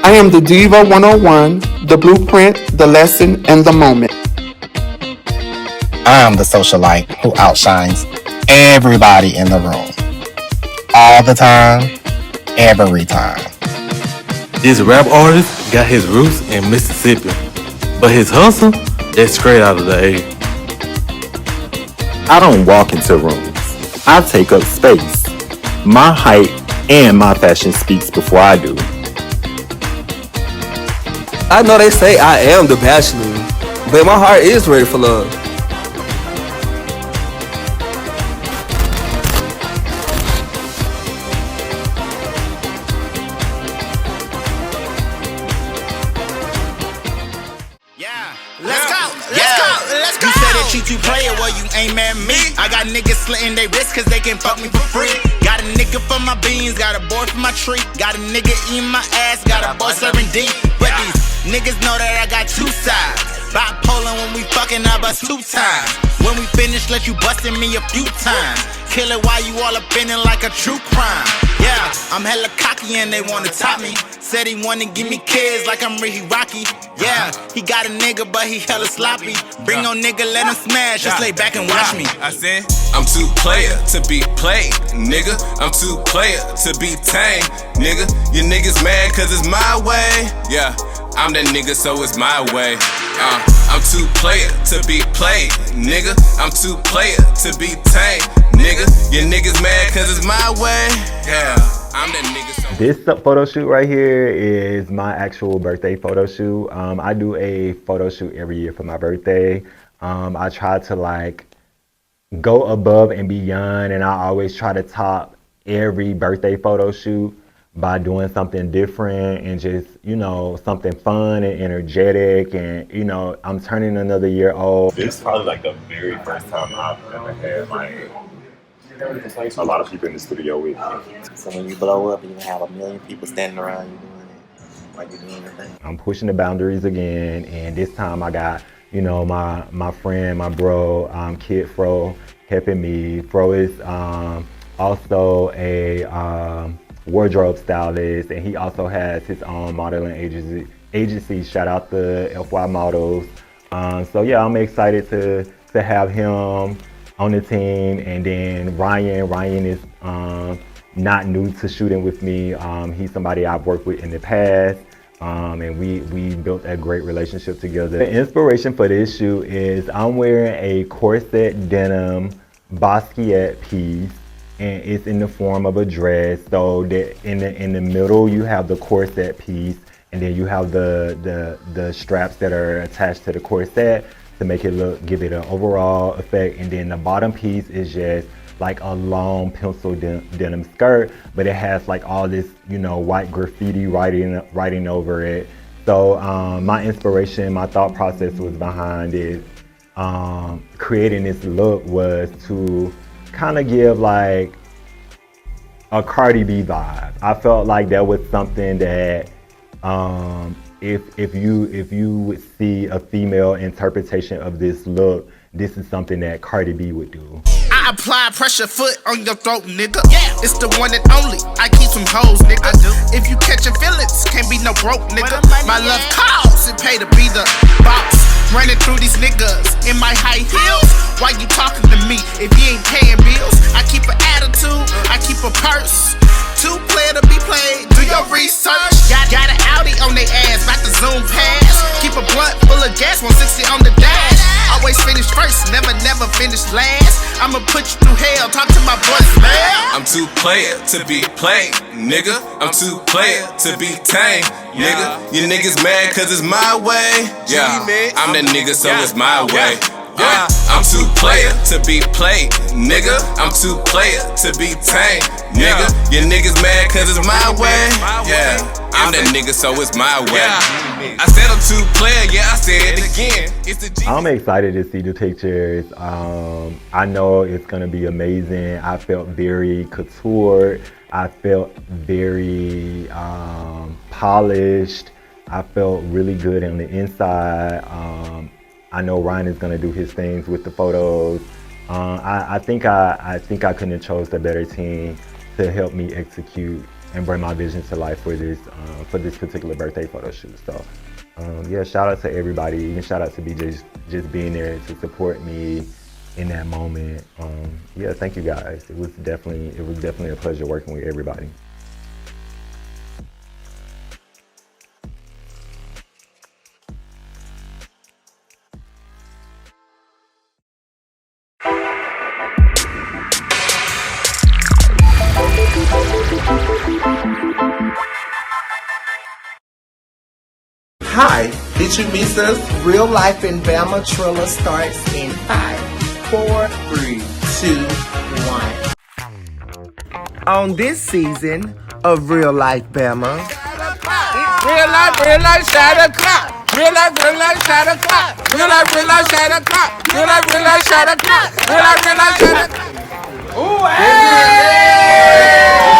I am the Diva 101, the blueprint, the lesson, and the moment. I'm the socialite who outshines everybody in the room. All the time, every time. This rap artist got his roots in Mississippi, but his hustle, that's straight out of the A. I don't walk into rooms. I take up space. My height and my fashion speaks before I do. I know they say I am the bachelor, but my heart is ready for love. You said that you player, well you ain't mad at me. I got niggas slitting they wrists cause they can fuck me for free. Got a nigga for my beans, got a boy for my tree. Got a nigga eating my ass, got a boy serving D. But these niggas know that I got two sides. Bipolar when we fucking up us 2 times. When we finish, let you bustin' me a few times. Kill it while you all up in it like a true crime. Yeah, I'm hella cocky and they wanna top me. Said he wanna give me kids like I'm Ricky Rocky. Yeah, he got a nigga but he hella sloppy. Bring on nigga, let him smash, just lay back and watch me. I said, I'm too player to be played, nigga. I'm too player to be tame, nigga. You niggas mad cause it's my way. Yeah, I'm that nigga so it's my way. I'm too player to be played, nigga. I'm too player to be tame, nigga. You niggas mad cause it's my way. Yeah, I'm that nigga so. This photo shoot right here is my actual birthday photo shoot. I do a photo shoot every year for my birthday. I try to like go above and beyond, and I always try to top every birthday photo shoot by doing something different and just, you know, something fun and energetic, and, you know, I'm turning another year old. This is probably like the very first time I've ever had like a lot of people in the studio with me. So when you blow up, you're gonna have 1 million people standing around you doing it, like you're doing your thing. I'm pushing the boundaries again, and this time I got, you know, my friend, my bro, Kid Fro, helping me. Fro is also a wardrobe stylist, and he also has his own modeling agency. Shout out to FY Models. So yeah, I'm excited to have him on the team. And then Ryan is not new to shooting with me. He's somebody I've worked with in the past, and we built a great relationship together. The inspiration for this shoot is I'm wearing a corset denim Basquiat piece, and it's in the form of a dress. So that in the middle you have the corset piece, and then you have the straps that are attached to the corset to make it give it an overall effect. And then the bottom piece is just like a long pencil denim skirt, but it has like all this, you know, white graffiti writing over it. So my inspiration, my thought process was behind it. Creating this look was to kind of give like a Cardi B vibe. I felt like that was something that if you would see a female interpretation of this look, this is something that Cardi B would do. I apply pressure foot on your throat, nigga. Yeah. It's the one and only. I keep some hoes, nigga. I do. If you catching feelings, can't be no broke, nigga. My love calls, it pay to be the boss. Running through these niggas in my high heels. Why you talking to me if you ain't paying bills? I keep an attitude, I keep a purse. 2 player to be played, do your research. Got an Audi on they ass, about to zoom past. Keep a blunt full of gas, 160 on the dash. Always finish first, never finish last. I'ma put you through hell, talk to my boys, man. I'm too player to be played, nigga. I'm too player to be tame, nigga. You niggas mad cause it's my way. Yeah, I'm that nigga so it's my way. I'm too player to be played, nigga. I'm too player to be tame, nigga. You niggas mad cause it's my way. Yeah, I'm that nigga so it's my way. I said I'm too player, yeah, I said it again. It's the I'm excited to see the pictures. I know it's gonna be amazing. I felt very couture. I felt very polished. I felt really good on the inside. I know Ryan is gonna do his things with the photos. I think I couldn't have chose a better team to help me execute and bring my vision to life for this particular birthday photo shoot. So yeah, shout out to everybody. Even shout out to BJ just being there to support me in that moment. Yeah, thank you guys. It was definitely a pleasure working with everybody. Hi, did you miss us? Real Life in Bama Triller starts in 5, 4, 3, 2, 1. On this season of Real Life Bama, Real life, shot o'clock. Real life, shot o'clock. Real life, shot o'clock. Real life, shot o'clock. Real life, shot o'clock. Ooh, hey!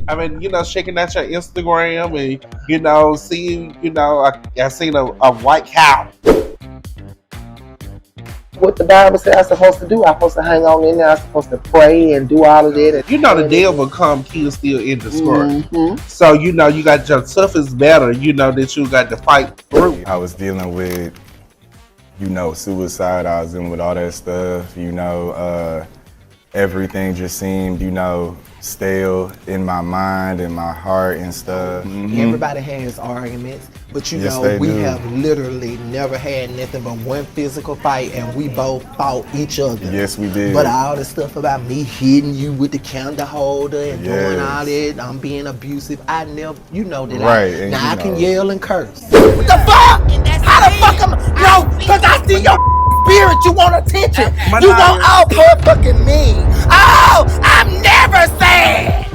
I mean, shaking out your Instagram and, seeing, I seen a white cow. What the Bible says I'm supposed to do, I'm supposed to hang on in there, I'm supposed to pray and do all of that. The devil come kill, steal, and destroy. Mm-hmm. So, you got your toughest battle, that you got to fight through. I was dealing with, suicide. I was dealing with all that stuff, everything just seemed, stale in my mind and my heart and stuff. Mm-hmm. Everybody has arguments, but we have literally never had nothing but one physical fight, and we both fought each other. Yes, we did. But all the stuff about me hitting you with the candle holder and doing all that, I'm being abusive. I never, that. Right. I can yell and curse. What the fuck? How the fuck am I? No, because I see your spirit. You want attention. You want all motherfucking me. Oh, I'm never sad.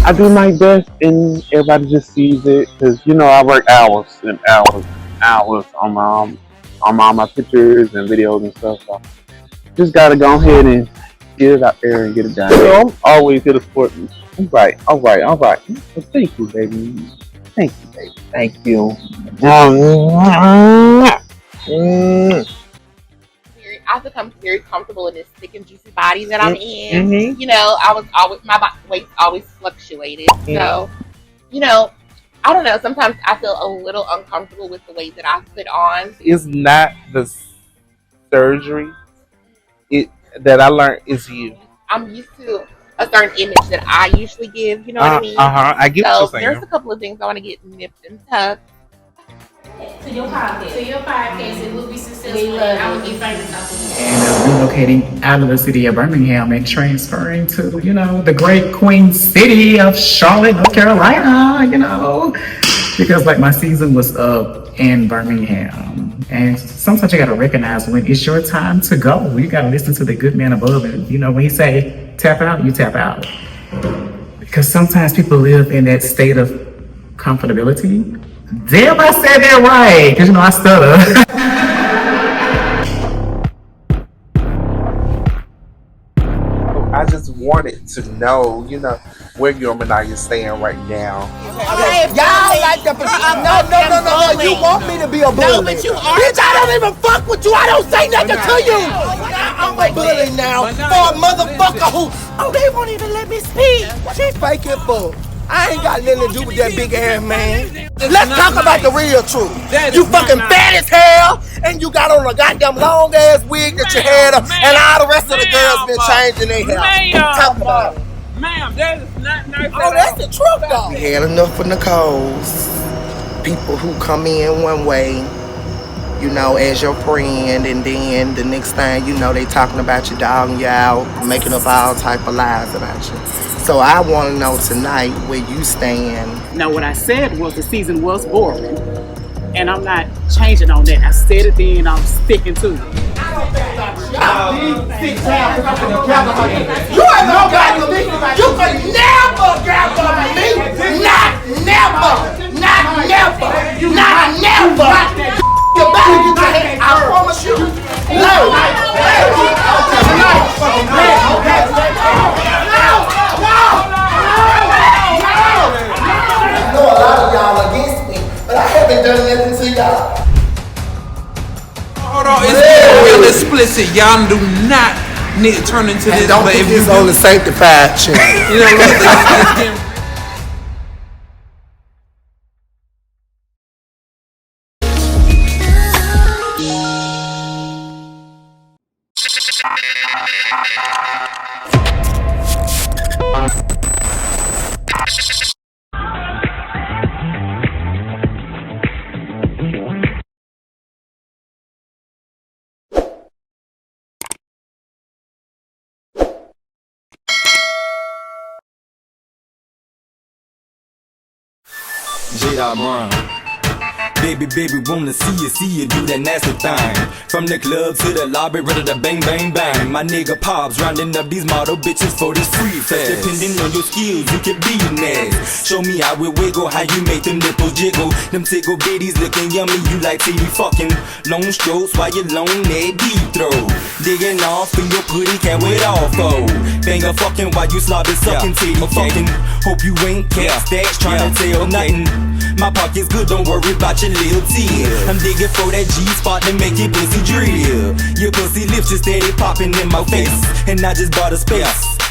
I do my best and everybody just sees it because I work hours and hours on my pictures and videos and stuff. So just gotta go ahead and get it out there and get it done. So I'm always here to support me. All right. Well, thank you, baby. Thank you, baby. Thank you. I've become very comfortable in this thick and juicy body that I'm in. Mm-hmm. My weight always fluctuated. So, I don't know. Sometimes I feel a little uncomfortable with the weight that I put on. It's not the surgery. That I learned is you. I'm used to a certain image that I usually give. You know what I mean? I get what you're saying. There's a couple of things I want to get nipped and tucked. To your podcast, it will be successful, and I will get famous off of it. And relocating out of the city of Birmingham and transferring to, the great Queen City of Charlotte, North Carolina, because my season was up in Birmingham. And sometimes you gotta recognize when it's your time to go. You gotta listen to the good man above, and when he say tap out, you tap out. Because sometimes people live in that state of comfortability. Damn, I said that right, because I stutter. I just wanted to know, where you and I stand right now. Okay, y'all like the no. You want me to be a bully? No, but you are. Bitch, I don't even fuck with you. I don't say nothing to you. I'm a bully now for a motherfucker who. Oh, they won't even let me speak. What you faking for? I ain't got nothing to do with that big ass man. Let's talk about the real truth. You fucking fat as hell, and you got on a goddamn long ass wig that you had, and all the rest of the girls been changing their hair. Talk about it. Ma'am, that is not nice. Oh, that's the truth though. We had enough of Nicole's. People who come in one way, as your friend, and then the next thing they talking about you, dogging you out, making up all type of lies about you. So I want to know tonight where you stand. Now, what I said was the season was boring, and I'm not changing on that. I said it then, I'm sticking to it. You ain't no gather me. You could never gather me. Not never. You better get your head. I promise you. I know a lot of y'all are done nothing to y'all. Hold on, it's getting real explicit. Y'all do not need to turn into this. Don't but put if you this on the sanctified channel. you know, it's getting J.R. Brown. Baby, wanna see you do that nasty thing. From the club to the lobby, ready to bang, bang, bang. My nigga Pops rounding up these model bitches for this free fest. Depending on your skills, you can be next. Show me how it wiggle, how you make them nipples jiggle. Them tickle bitties looking yummy, you like TV fucking. Long strokes while you long that deep throw. Digging off in your putty, can't wait off, oh. Banger fucking while you slobbing, sucking, titty fucking. Hope you ain't cat stacks trying to tell nothing. My pocket's good, don't worry about your little tear. I'm digging for that G-spot to make your pussy drill. Your pussy lips just steady popping in my face. And I just bought a space,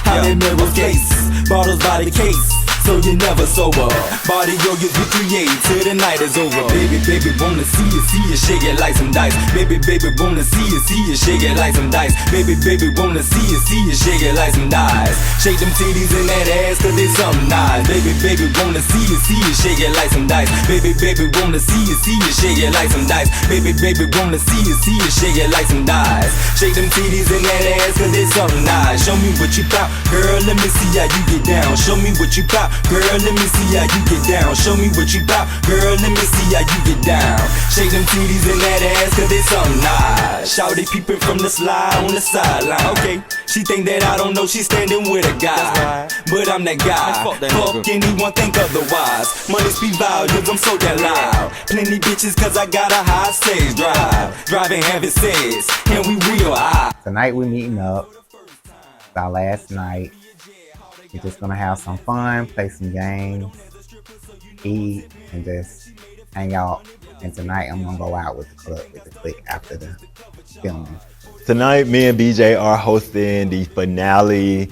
how that mirror's case. Bottles by the case, so you never sober. Body yogas you create till the night is over. Baby, wanna see you shake it like some dice. Baby, wanna see you shake it like some dice. Baby, wanna see you shake it like some dice. Shake them titties in that ass cause it's something nice. Baby, wanna see you shake it like some dice. Baby, wanna see you shake it like some dice. Baby, wanna see you shake it like some dice. Shake them titties in that ass cause it's something nice. Show me what you got, girl, let me see how you get down. Show me what you got, girl, let me see how you get down. Show me what you got, girl, let me see how you get down. Shake them titties in that ass cause it's something nice. Shawty peeping from the slide on the sideline. Okay, she think that I don't know she's standing with a guy, but I'm that guy. Fuck anyone think otherwise. Money speak volumes, I'm so that loud. Plenty bitches cause I got a high stage drive. Driving having sex, and we real high. Tonight we meeting up. It's our last night. We're just gonna have some fun, play some games, eat, and just hang out. And tonight I'm gonna go out with the club, with the clique after the filming. Tonight, me and BJ are hosting the finale.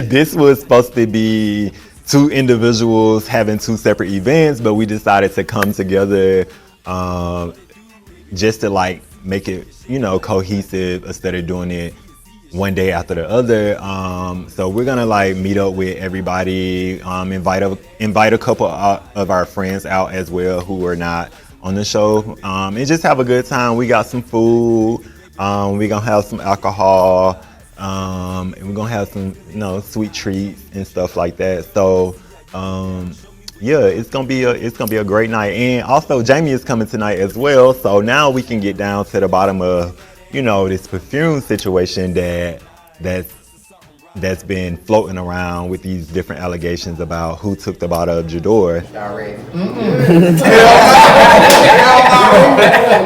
This was supposed to be two individuals having two separate events, but we decided to come together just to like make it, you know, cohesive instead of doing it one day after the other. So we're gonna like meet up with everybody, invite a couple of our friends out as well who are not on the show, and just have a good time. We got some food, we're gonna have some alcohol, and we're gonna have some, you know, sweet treats and stuff like that. So yeah, it's gonna be a great night. And also Jamie is coming tonight as well, so now we can get down to the bottom of, you know, this Perfume situation that's been floating around with these different allegations about who took the bottle of J'adore. Y'all ready?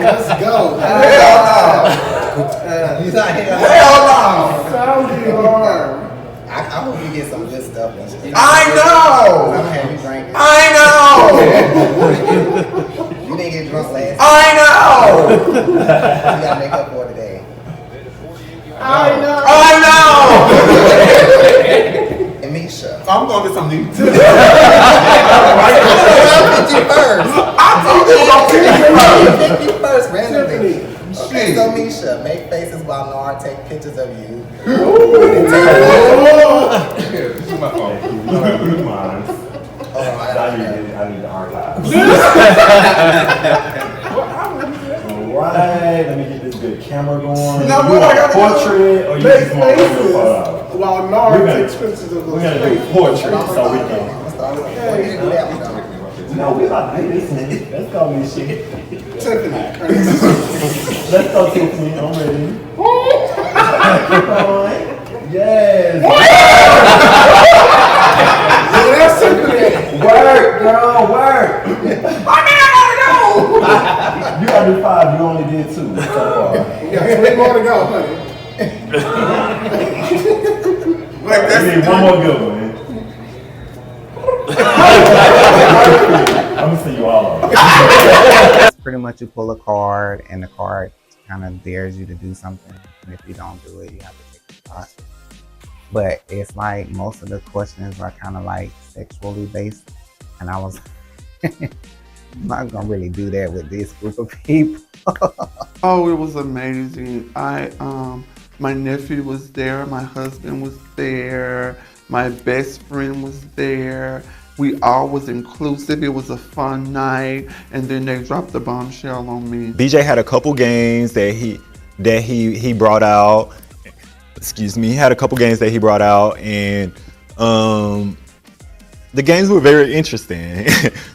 Let's go. Hell no. I hope you get some good stuff. I know. I'm gonna have you drinking. I know. You didn't get drunk last I know. You gotta make up for it today. I know. And Misha. I'm going to get some new too. I'll pick you first. I'll pick you first randomly. Okay, so Misha, make faces while Nora take pictures of you. Here's my phone. Blue minds. I need the archive. Alright, let me get this good camera going. Now, you want a portrait or you just want a photo? While Nora takes pictures of we're gonna do portrait so we can. No, we about to do this, man. Let's go, Miss shit. Tiffany. Let's go, Tiffany. I'm ready. Yes. That's Tiffany. Work, girl, work. You gotta do 5, you only did 2 so far. You got 3 more to go, honey. We need one more good one, man. I'm gonna see you all. Pretty much you pull a card and the card kind of dares you to do something. And if you don't do it, you have to take a shot. But it's like most of the questions are kind of like sexually based. And I was I'm not gonna really do that with this group of people. Oh, it was amazing. My nephew was there, my husband was there, my best friend was there. We all was inclusive. It was a fun night, and then they dropped the bombshell on me. BJ had a couple games that he brought out. Excuse me. He had a couple games that he brought out, and the games were very interesting,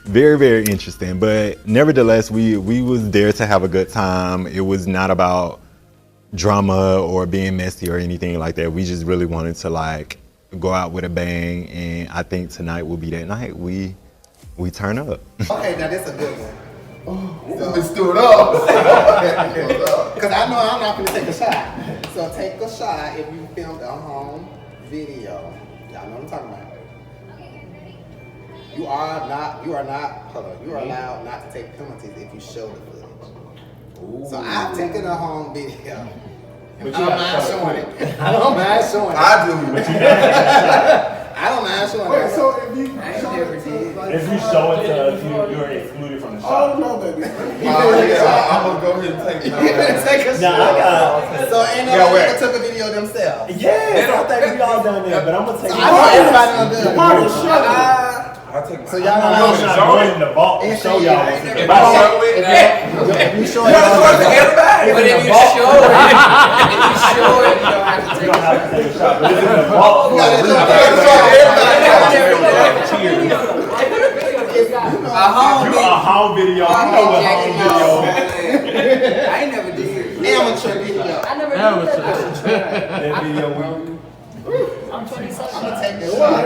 very, very interesting. But nevertheless, we was there to have a good time. It was not about drama or being messy or anything like that. We just really wanted to like go out with a bang, and I think tonight will be that night. We turn up. Okay, now this a good one. So let's do it up. Because I know I'm not going to take a shot. So take a shot if you filmed a home video. Y'all know what I'm talking about. You are allowed not to take penalties if you show the footage. Ooh. So I've taken a home video. I don't mind showing it. I don't mind showing it. I do. I don't mind showing it. Wait, so if you show it to us, you're excluded from the show. Oh no, baby. I'm gonna go ahead and take it. Take a shot. So ain't nobody took a video themselves. Yes, I think we all done that, but I'm gonna take it. I know everybody done done. Part of the show. So y'all know I'm not going in the vault and show y'all. If I show it, if you show it, everybody. But if you show it, you don't have to take a shot. But it's in the vault. A home video. You know what home video. I ain't never did. Amateur video. I never did. That video. I'm gonna take this shot. I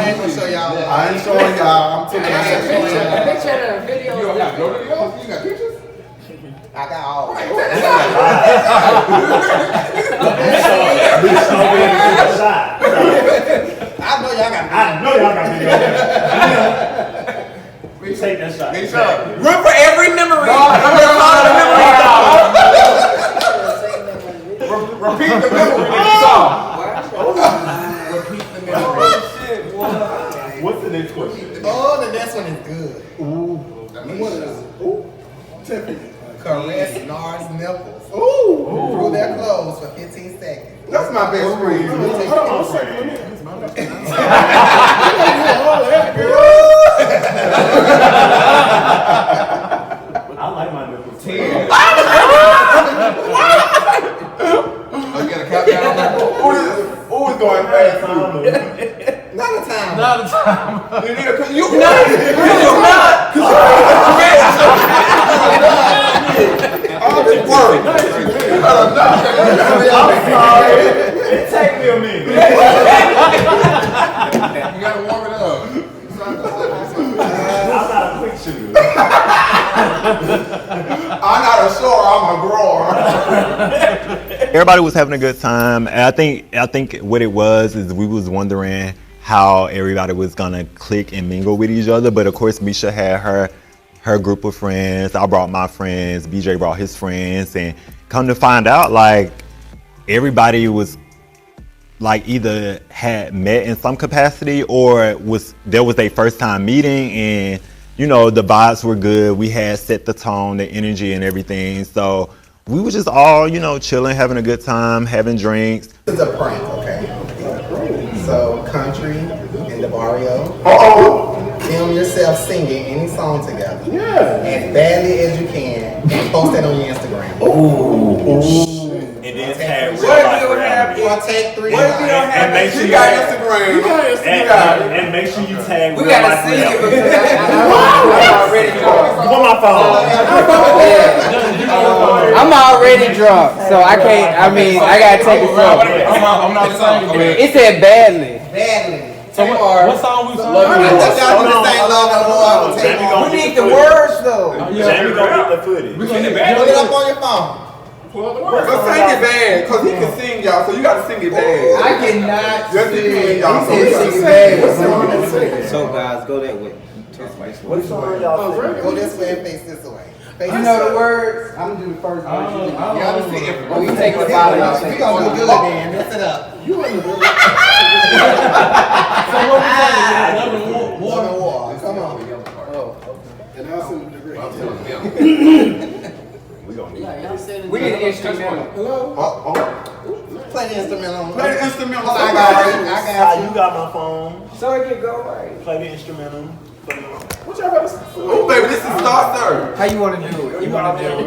ain't gonna show y'all. I ain't showing y'all. I'm taking a picture of the video. You got no videos? You got pictures? I got all. I know y'all got video. We take that shot. Run for every memory. Repeat the memory. What's the next question? Oh, the next one is good. Caress Nars nipples. Through their clothes for 15 seconds. That's my best friend. I like my nipples. 10. You got a countdown on that? Who is going fast? Not a time. Not a time. You not. All this work. I'm sorry. It take me a minute. You gotta warm it up. I'm not a quick shooter. I'm not a shower, I'm a grower. Everybody was having a good time. And I think what it was is we was wondering how everybody was gonna click and mingle with each other. But of course, Misha had her group of friends. I brought my friends. BJ brought his friends, and come to find out, like everybody was like either had met in some capacity or was their first time meeting, and you know the vibes were good. We had set the tone, the energy, and everything. So we were just all chilling, having a good time, having drinks. This is a prank, okay? So country in the barrio. Film yourself singing any song together. Yeah. As badly as you can, and post that on your Instagram. Ooh. And then tag Real Life ATL. Or take 3 and make sure you got Instagram. And make sure you tag Real Life ATL. I'm already drunk. Put my phone. I'm already drunk, so I can't. I mean, I gotta take it slow. I'm not saying It said badly. Badly. So what song we Love We need the words though. Jamie gonna get the footage. Pull it up on your phone. But sing it bad, because he can sing, y'all, so you got to sing it bad. I cannot Yes, he can, y'all. sing it bad. So guys, go that way. What song y'all sing? Go this way and face this way. You know the words? I'm gonna do the first verse. We take a follow. We gonna do good then. Mess it up. You want to do it? So what we saying? Love and war. Come on. And I'll send the degree. We need an instrumental. Hello? Play the instrumental. Play the instrumental. I got you. You got my phone. So it can go right. Play the instrumental. What y'all got to say? Oh, baby, this is Star. How you want to do it? You want to do it?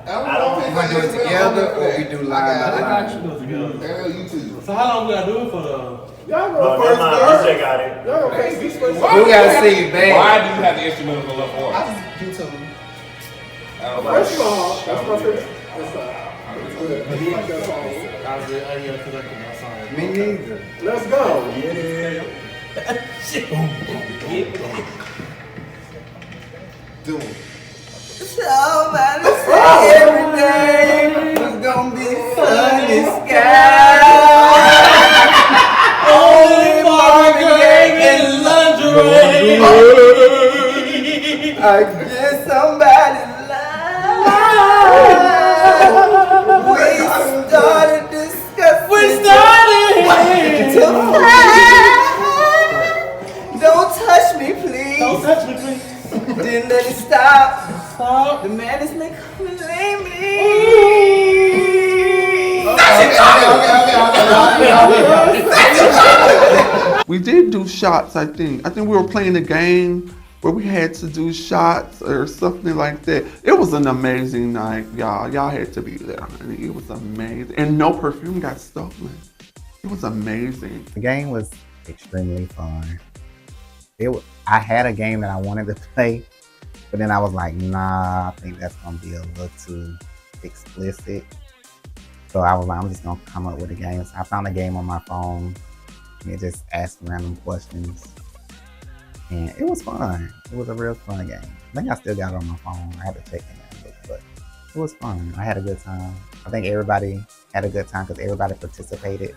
I don't You want to do it together or we do live by live? So how long we gotta do it for the? Y'all go No, first, never mind. third. DJ got it. Y'all go first. We gotta sing it back. Why do you have the instrumental for left forward? I just do something. First of all, that's my favorite. That's good. I do like that song. Me neither. Let's go. Do it. Somebody say every day was gonna be sunny sky. Only market and lingerie. I guess somebody lied. We started discussing. We started to fight. Don't touch me, please. Don't touch me, please. Didn't let it stop. The madness may come and lay me. We did do shots, I think. I think we were playing a game where we had to do shots or something like that. It was an amazing night, y'all. Y'all had to be there. I mean, it was amazing. And no perfume got stolen. It was amazing. The game was extremely fun. I had a game that I wanted to play, but then I was like, nah, I think that's gonna be a little too explicit. So I was like, I'm just gonna come up with a game. So I found a game on my phone and it just asked random questions. And it was fun. It was a real fun game. I think I still got it on my phone. I had to check in and look, but it was fun. I had a good time. I think everybody had a good time because everybody participated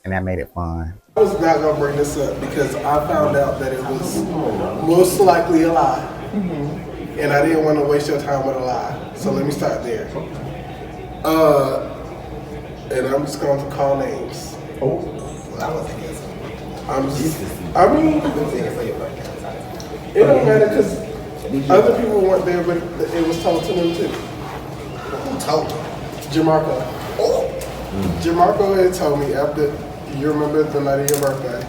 and that made it fun. I was not going to bring this up because I found out that it was most likely a lie. And I didn't want to waste your time with a lie. So let me start there. And I'm just going to call names. I mean, it don't matter because other people weren't there, but it was told to them too. Who told them? Jamarco. Jamarco had told me after, you remember the night of your birthday,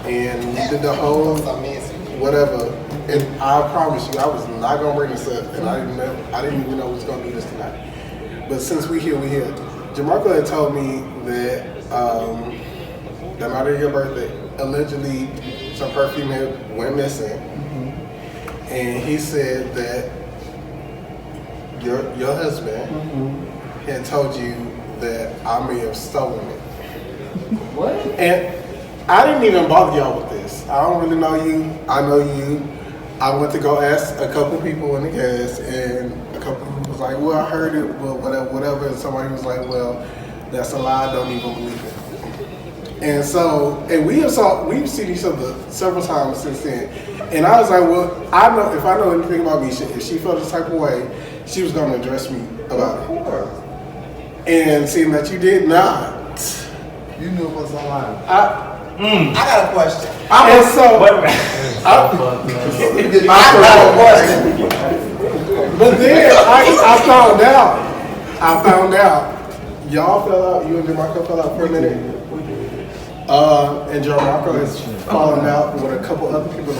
and you did the whole whatever, and I promise you, I was not gonna bring this up, and I didn't even know we was gonna do this tonight. But since we here. Jamarco had told me that the night of your birthday, allegedly some perfume went missing, and he said that your husband had told you that I may have stolen it. What? And I didn't even bother y'all with this. I don't really know you. I know you. I went to go ask a couple people in the cast, and a couple people was like, well, I heard it, well, whatever. And somebody was like, well, that's a lie. I don't even believe it. And so, and we've seen each other several times since then. And I was like, well, I know if I know anything about me, if she felt this type of way, she was going to address me about it. And seeing that you did not. You knew it was a lie. I got a question. And so, but then I found out, y'all fell out, you and Jamarco fell out for a minute. And Jamarco has fallen out with a couple other people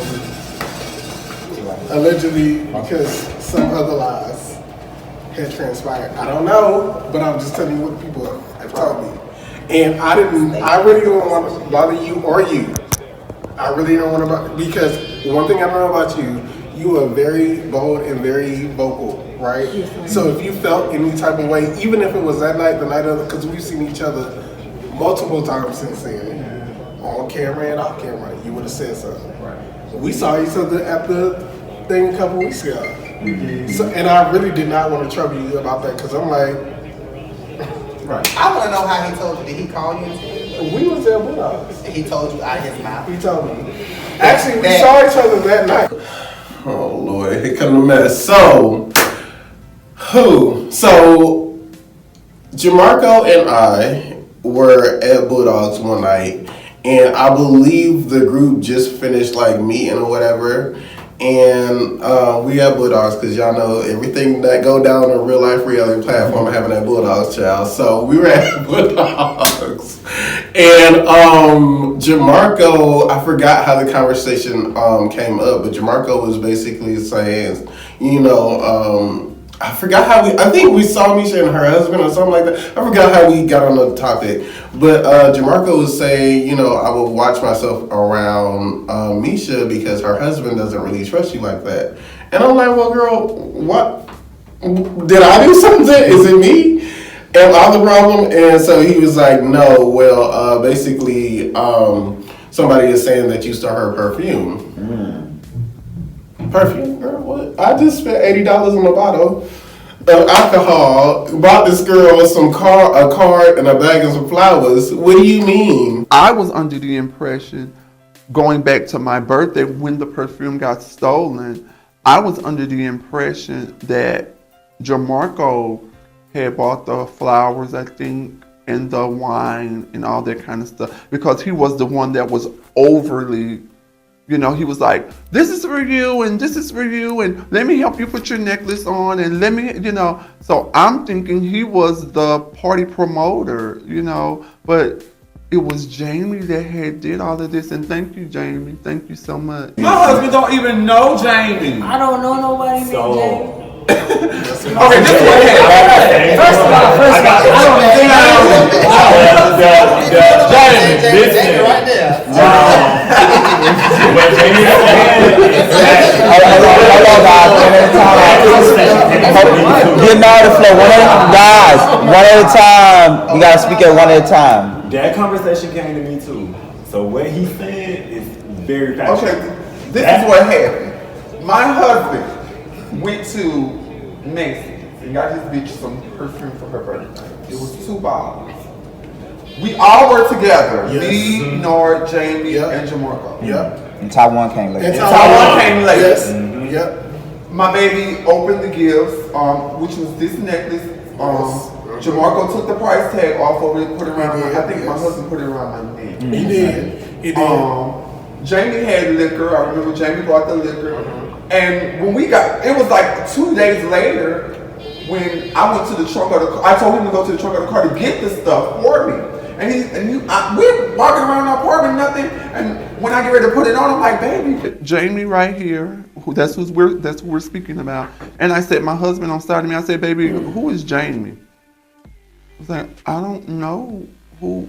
allegedly because some other lies had transpired. I don't know, but I'm just telling you what people have told me. And I really don't want to bother you or you. I really don't want to bother, because one thing I know about you, you are very bold and very vocal, right? So if you felt any type of way, even if it was that night, the night of, because we've seen each other multiple times since then, on camera and off camera, you would have said something. We saw each other at the thing a couple weeks ago. So, and I really did not want to trouble you about that, because I'm like, I want to know how he told you. Did he call you? We was there with us. He told you out of his mouth. He told me. Actually, we saw each other that night. Oh Lord, here come the mess. So Jamarco and I were at Bulldogs one night, and I believe the group just finished like meeting or whatever. And we at Bulldogs because y'all know everything that go down on Real Life reality platform having that Bulldogs child. So we were at Bulldogs, and Jamarco, I forgot how the conversation came up, but Jamarco was basically saying, I forgot how I think we saw Misha and her husband or something like that. I forgot how we got on the topic. But Jamarco was saying, I would watch myself around Misha because her husband doesn't really trust you like that. And I'm like, well, girl, what? Did I do something? Is it me? Am I the problem? And so he was like, no, well, basically, somebody is saying that you stole her perfume. Perfume, girl, what? I just spent $80 on a bottle of alcohol, bought this girl a card and a bag of some flowers. What do you mean? I was under the impression, going back to my birthday when the perfume got stolen, I was under the impression that Jamarco had bought the flowers, I think, and the wine and all that kind of stuff, because he was the one that was overly, he was like, this is for you and this is for you and let me help you put your necklace on and let me, So I'm thinking he was the party promoter, but it was Jamie that had did all of this. And thank you, Jamie. Thank you so much. My husband don't even know Jamie. I don't know nobody named Jamie. Okay, this is what happened. First of all, I don't think Jamie, listen. Right there. Get out of the flow. One at a time. We gotta speak at one at a time. That conversation came to me too. So what he said is very factual. Okay, this is what happened. My husband went to Macy's and got his bitch some perfume for her birthday. It was 2 bottles. We all were together. Yes. Me, Nord, Jamie, and Jamarco. Yep. And Taiwan came later. Taiwan came later. Yes. Mm-hmm. Yep. My baby opened the gifts, which was this necklace. Jamarco took the price tag off of it, put it around my, I think my husband put it around my neck. He did. Jamie had liquor. I remember Jamie brought the liquor. And when we got, it was like 2 days later when I went to the trunk of the car. I told him to go to the trunk of the car to get the stuff for me. And we're walking around our apartment, nothing. And when I get ready to put it on, I'm like, baby, Jamie right here. That's who we're speaking about. And I said, my husband on side of me. I said, baby, who is Jamie? I was like, I don't know who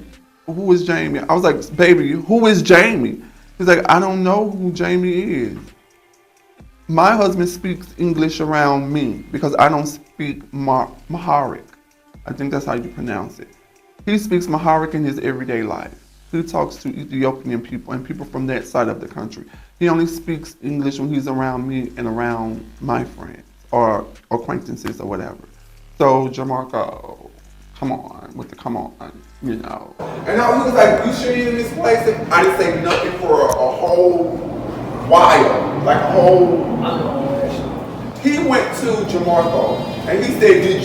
is Jamie. I was like, baby, who is Jamie? He's like, I don't know who Jamie is. My husband speaks English around me because I don't speak Maharic. I think that's how you pronounce it. He speaks Maharic in his everyday life. He talks to Ethiopian people and people from that side of the country. He only speaks English when he's around me and around my friends or acquaintances or whatever. So Jamarco, come on, And he was like, you sure you're in this place? And I didn't say nothing for a whole while, like a whole. He went to Jamarco and he said, did you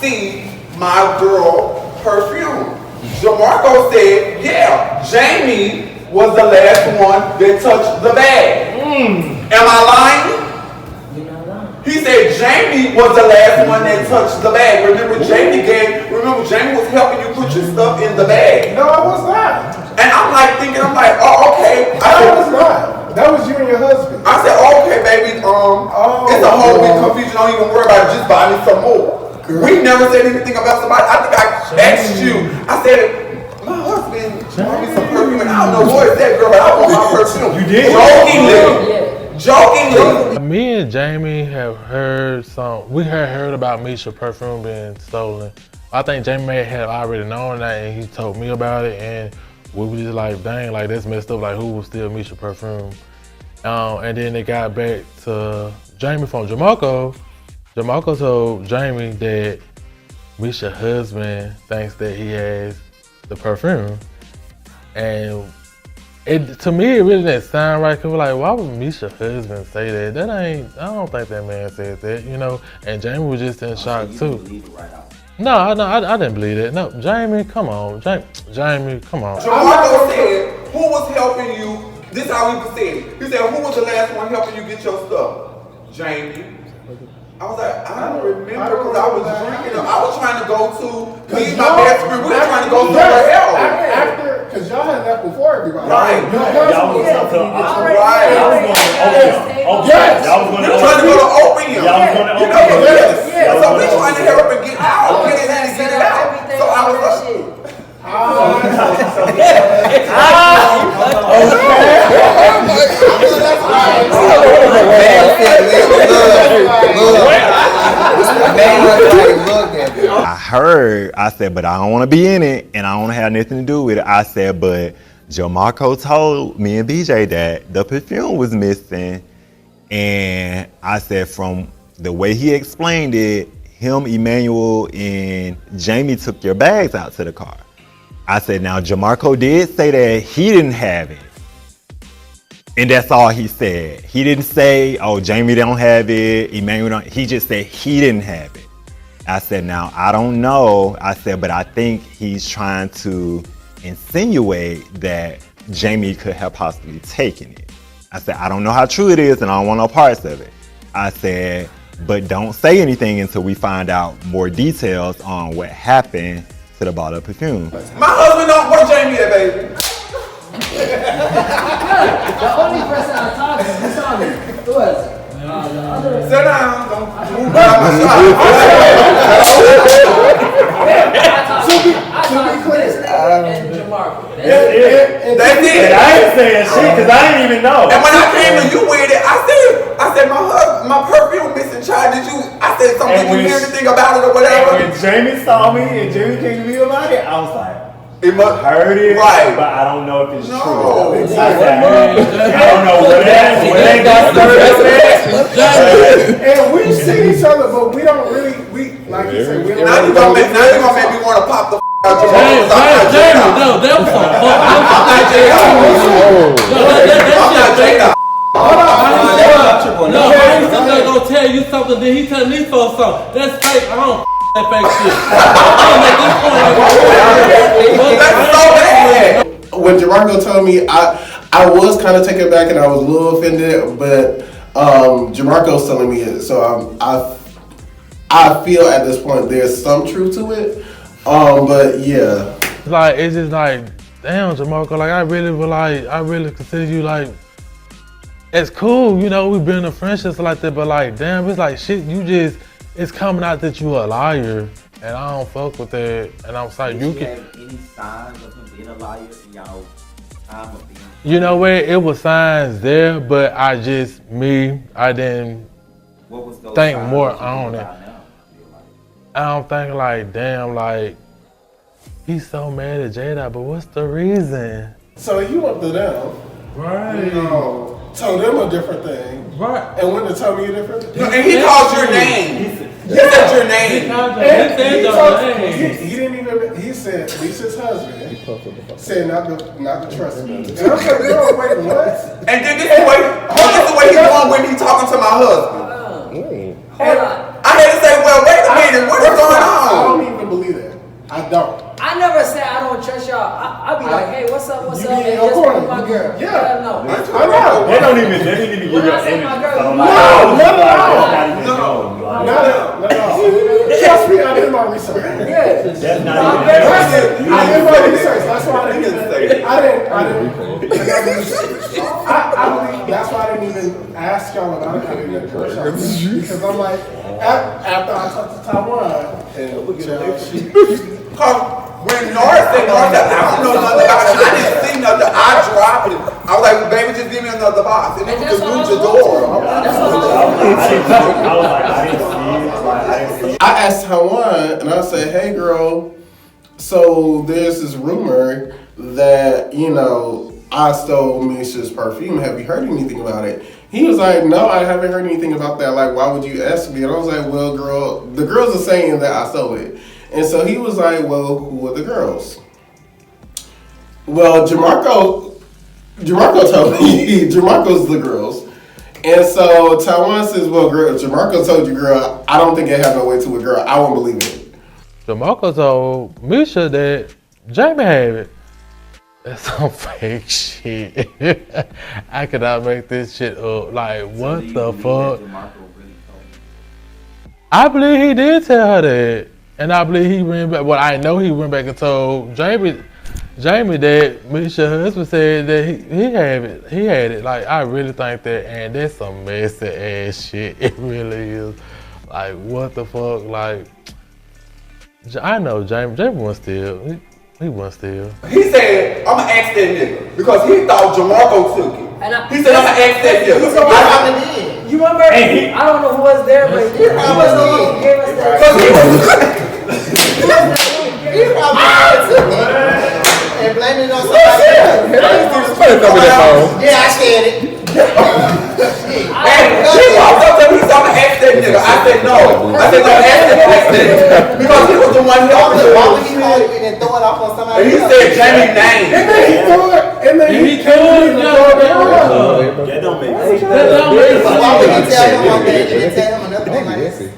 see my girl Perfume? Jamarco said, yeah, Jamie was the last one that touched the bag. Am I lying? He said Jamie was the last one that touched the bag. Remember Jamie was helping you put your stuff in the bag. No, I was not. And I'm like, oh, okay. I was not. That was you and your husband. I said, okay, baby, it's a whole big confusion. Don't even worry about it. Just buy me some more. We never said anything about somebody. I think I asked you. I said, my husband bought me some perfume, and I don't know what is that, girl, but I want my perfume. You did? Jokingly. Me and Jamie have heard we had heard about Misha perfume being stolen. I think Jamie may have already known that, and he told me about it, and we were just like, dang, like that's messed up, like who was still Misha perfume? And then they got back to Jamie from Jamarco. Jamarco told Jamie that Misha's husband thinks that he has the perfume, and to me it really didn't sound right. Cause we're like, why would Misha's husband say that? That ain't. I don't think that man said that, you know. And Jamie was just in shock too. No, I didn't believe it. No, Jamie, come on, Jamie, come on. Jamarco said, who was helping you? This is how he said it. He said, who was the last one helping you get your stuff? Jamie. I was like, I don't remember because I was drinking. I was trying to go to me and my best friend. We were trying to go somewhere else. After, because y'all had that before everybody. Right. Y'all was going to right. Yes. Y'all was going to trying to go to opium. Y'all was going to opium. Yes. So we trying to help and get out. Get in and get out. So I was like, I said, but I don't want to be in it and I don't have nothing to do with it. I said, but Jamarco told me and BJ that the perfume was missing. And I said, from the way he explained it, him, Emmanuel, and Jamie took your bags out to the car. I said, now Jamarco did say that he didn't have it. And that's all he said. He didn't say, oh, Jamie don't have it, Emmanuel don't. He just said he didn't have it. I said, now, I don't know. I said, but I think he's trying to insinuate that Jamie could have possibly taken it. I said, I don't know how true it is and I don't want no parts of it. I said, but don't say anything until we find out more details on what happened to the bottle of perfume. my husband don't want Jamie there, baby. The only person I talked to, you saw me. Who was it? Sit down. Don't move out my To be clear, and Jamarco. That's it. I ain't saying shit because I didn't even know. And when I came to you with it, I said, my perfume missing, child. I said something, did you hear anything about it or whatever? When Jamie saw me and Jamie came to me about it, I was like, it must heard it, right, but I don't know if it's true. I don't know what they got started. And we see each other, but we don't really, like you said, we don't now you gonna make me want to pop the out your Jamie, no, that was some fuck. No, I ain't something gonna tell you something, then he telling these folks something. That's fake. I don't that fake shit. When Jamarco told me, I was kind of taken back and I was a little offended, but Jamarco's telling me it, so I feel at this point there's some truth to it, but yeah. Like, it's just like, damn, Jamarco, like, I really consider you, like, it's cool, you know, we've been in a friendship like that, but like, damn, it's like, shit, it's coming out that you a liar, and I don't fuck with that, and I'm sorry, you can. Have any signs of him being a liar in y'all time of being? You know what, it was signs there, but I didn't think more on it. I don't think like, damn, like, he's so mad at Jada, but what's the reason? So you went to them. Right. You know, told them a different thing. Right. And went to tell me a different thing. No, and he called your name. He said your name. He didn't even, he said, Lisa's husband said not to trust me. And I'm like, girl, wait, what? And then this is the way he doing when he talking to my husband. Hold on. I had to say, well, wait a minute, what is going on? I don't even believe that. I don't. I never said I don't trust y'all. I be like, hey, what's up? You And be just according. with my girl. Yeah. No. I know. They don't even give you When your I say my energy. girl, So you I'm No, like, not at all. that's not even going. Not at all. Trust me, I did my research. Yeah. That's not I even. did my research. That's why I didn't say it. I didn't believe, that's why I didn't even ask y'all about it. I didn't even push y'all. Because I'm like, after I talked to Taiwan, and When Nora said, I don't know nothing about it, I didn't see nothing, I dropped it. I was like, well, baby, just give me another box. And it was the Lucha door. I asked Taiwan and I said, hey girl, so there's this rumor that, you know, I stole Misha's perfume. Have you heard anything about it? He was like, no, I haven't heard anything about that. Like, why would you ask me? And I was like, well, girl, the girls are saying that I stole it. And so he was like, well, who are the girls? Well, Jamarco told me, Jamarco's the girls. And so Taiwan says, well, girl, Jamarco told you, girl, I don't think it had no way to a girl. I won't believe it. Jamarco told Misha that Jamie had it. That's some fake shit. I cannot make this shit up. Like, what the fuck? I believe he did tell her that. And I believe he went back. Well, I know he went back and told Jamie that Misha's husband said that he had it. He had it. Like, I really think that, and that's some messy ass shit. It really is. Like, what the fuck? Like, I know Jamie was still. He wasn't still. He said, I'ma ask that nigga because he thought Jamarco took it. He said, I'ma ask that nigga. You remember? I don't know who was there, but he probably gave us that. He probably took it and blamed it on somebody else. Yeah, I said it. And he walked up to me, so I'ma ask that nigga. I said no. I said don't ask that nigga because he was the one helping him. Why would he call it and throw it off on somebody else? And he said Jamie's name. And then he threw it. And then he could. That don't make sense. Why would he tell him one thing and then tell him another thing like this?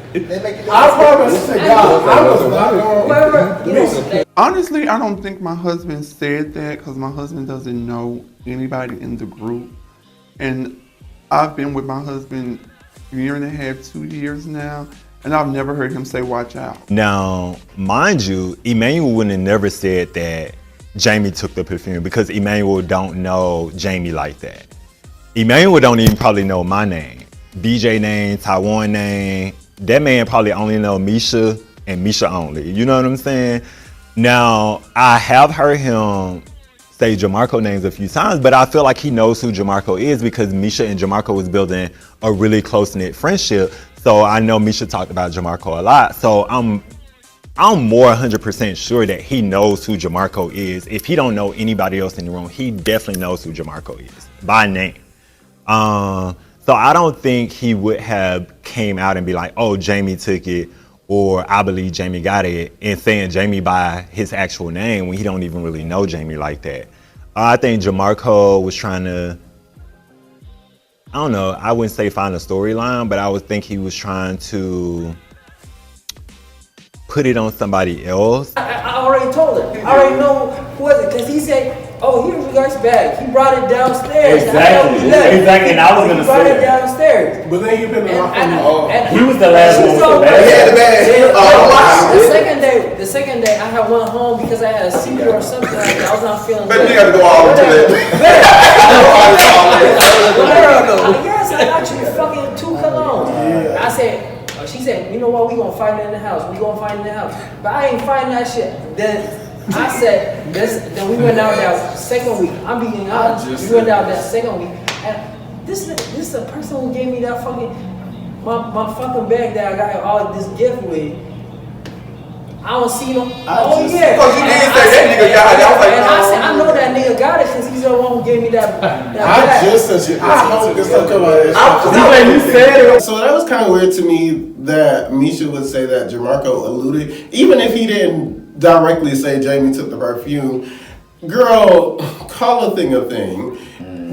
I promise to God, I was not going. Honestly, I don't think my husband said that because my husband doesn't know anybody in the group. And I've been with my husband a year and a half, 2 years now, and I've never heard him say, watch out. Now, mind you, Emmanuel wouldn't have never said that Jamie took the perfume because Emmanuel don't know Jamie like that. Emmanuel don't even probably know my name, BJ name, Taiwan name. That man probably only know Misha and Misha only. You know what I'm saying? Now, I have heard him say Jamarco names a few times, but I feel like he knows who Jamarco is because Misha and Jamarco was building a really close-knit friendship. So I know Misha talked about Jamarco a lot. So I'm more 100% sure that he knows who Jamarco is. If he don't know anybody else in the room, he definitely knows who Jamarco is by name. So I don't think he would have came out and be like, oh, Jamie took it, or I believe Jamie got it, and saying Jamie by his actual name when he don't even really know Jamie like that. I think Jamarco was trying to, I don't know, I wouldn't say find a storyline, but I would think he was trying to put it on somebody else. I already told her. I already know who was it, because he said, oh, here's your guy's bag. He brought it downstairs. Exactly. And I was gonna say he brought it downstairs. But then you've been he was the last one with the bag. He had the bag. The second day, I had went home because I had a seizure or something like that. I was not feeling good. But you gotta go all into that. Yes, I got you fucking 2 colognes. I said, she said, you know what, we gonna find it in the house. We gonna find it in the house. But I ain't finding that shit. Then I said, then we went out that second week. I'm being honest. We went out that second week. And this is the person who gave me that fucking, my fucking bag that I got all this gift with. I don't see him. Oh yeah. Because you didn't say that nigga got it. I was like, and I said, I know that nigga got it because he's the one who gave me that bag. I just said you. I hope this don't come out. So that was kind of weird to me that Misha would say that Jamarco alluded, even if he didn't directly say Jamie took the perfume. Girl, call a thing a thing.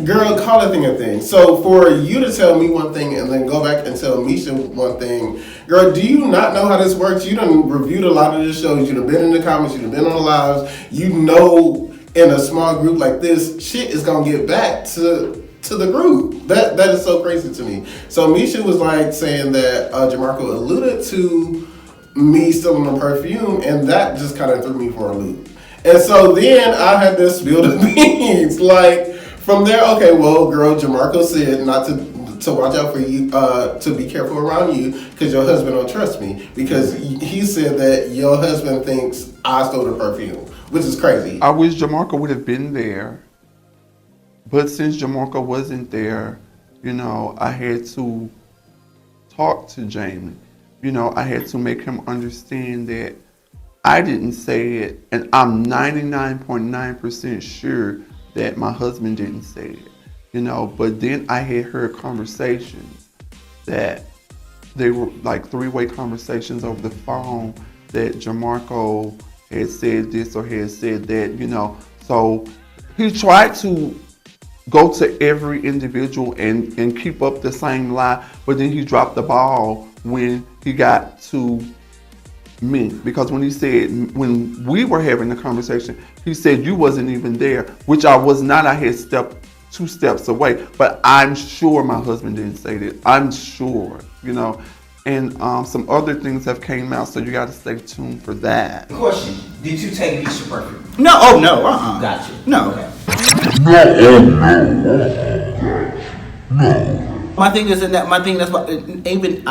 Girl, call a thing a thing. So for you to tell me one thing and then go back and tell Misha one thing, girl, do you not know how this works? You done reviewed a lot of the shows. You done been in the comments. You done been on the lives. You know, in a small group like this, shit is gonna get back to the group. That is so crazy to me. So Misha was like saying that Jamarco alluded to me stealing the perfume, and that just kind of threw me for a loop. And so then I had to spill the beans. Like, from there, okay, well, girl, Jamarco said not to watch out for you, to be careful around you, because your husband don't trust me. Because he said that your husband thinks I stole the perfume, which is crazy. I wish Jamarco would have been there. But since Jamarco wasn't there, you know, I had to talk to Jamie. You know, I had to make him understand that I didn't say it, and I'm 99.9% sure that my husband didn't say it, you know. But then I had heard conversations that they were like 3-way conversations over the phone that Jamarco had said this or had said that, you know. So he tried to go to every individual and keep up the same lie, but then he dropped the ball when he got to me. Because when he said, when we were having the conversation, he said you wasn't even there, which I was not. I had stepped 2 steps away, but I'm sure my husband didn't say that. I'm sure, you know. And some other things have came out, so you got to stay tuned for that. Question: did you take Misha Perfume? No, oh no, Gotcha. No. Okay. No. My thing is in that. My thing that's what even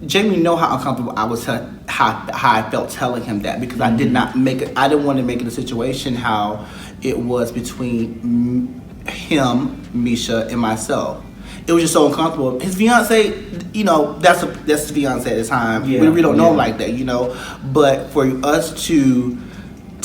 Jamie know how uncomfortable I was, how I felt telling him that, because I did not make it. I didn't want to make it a situation how it was between him, Misha, and myself. It was just so uncomfortable. His fiance, you know, that's his fiance at the time. Yeah, we don't know him like that, you know. But for us to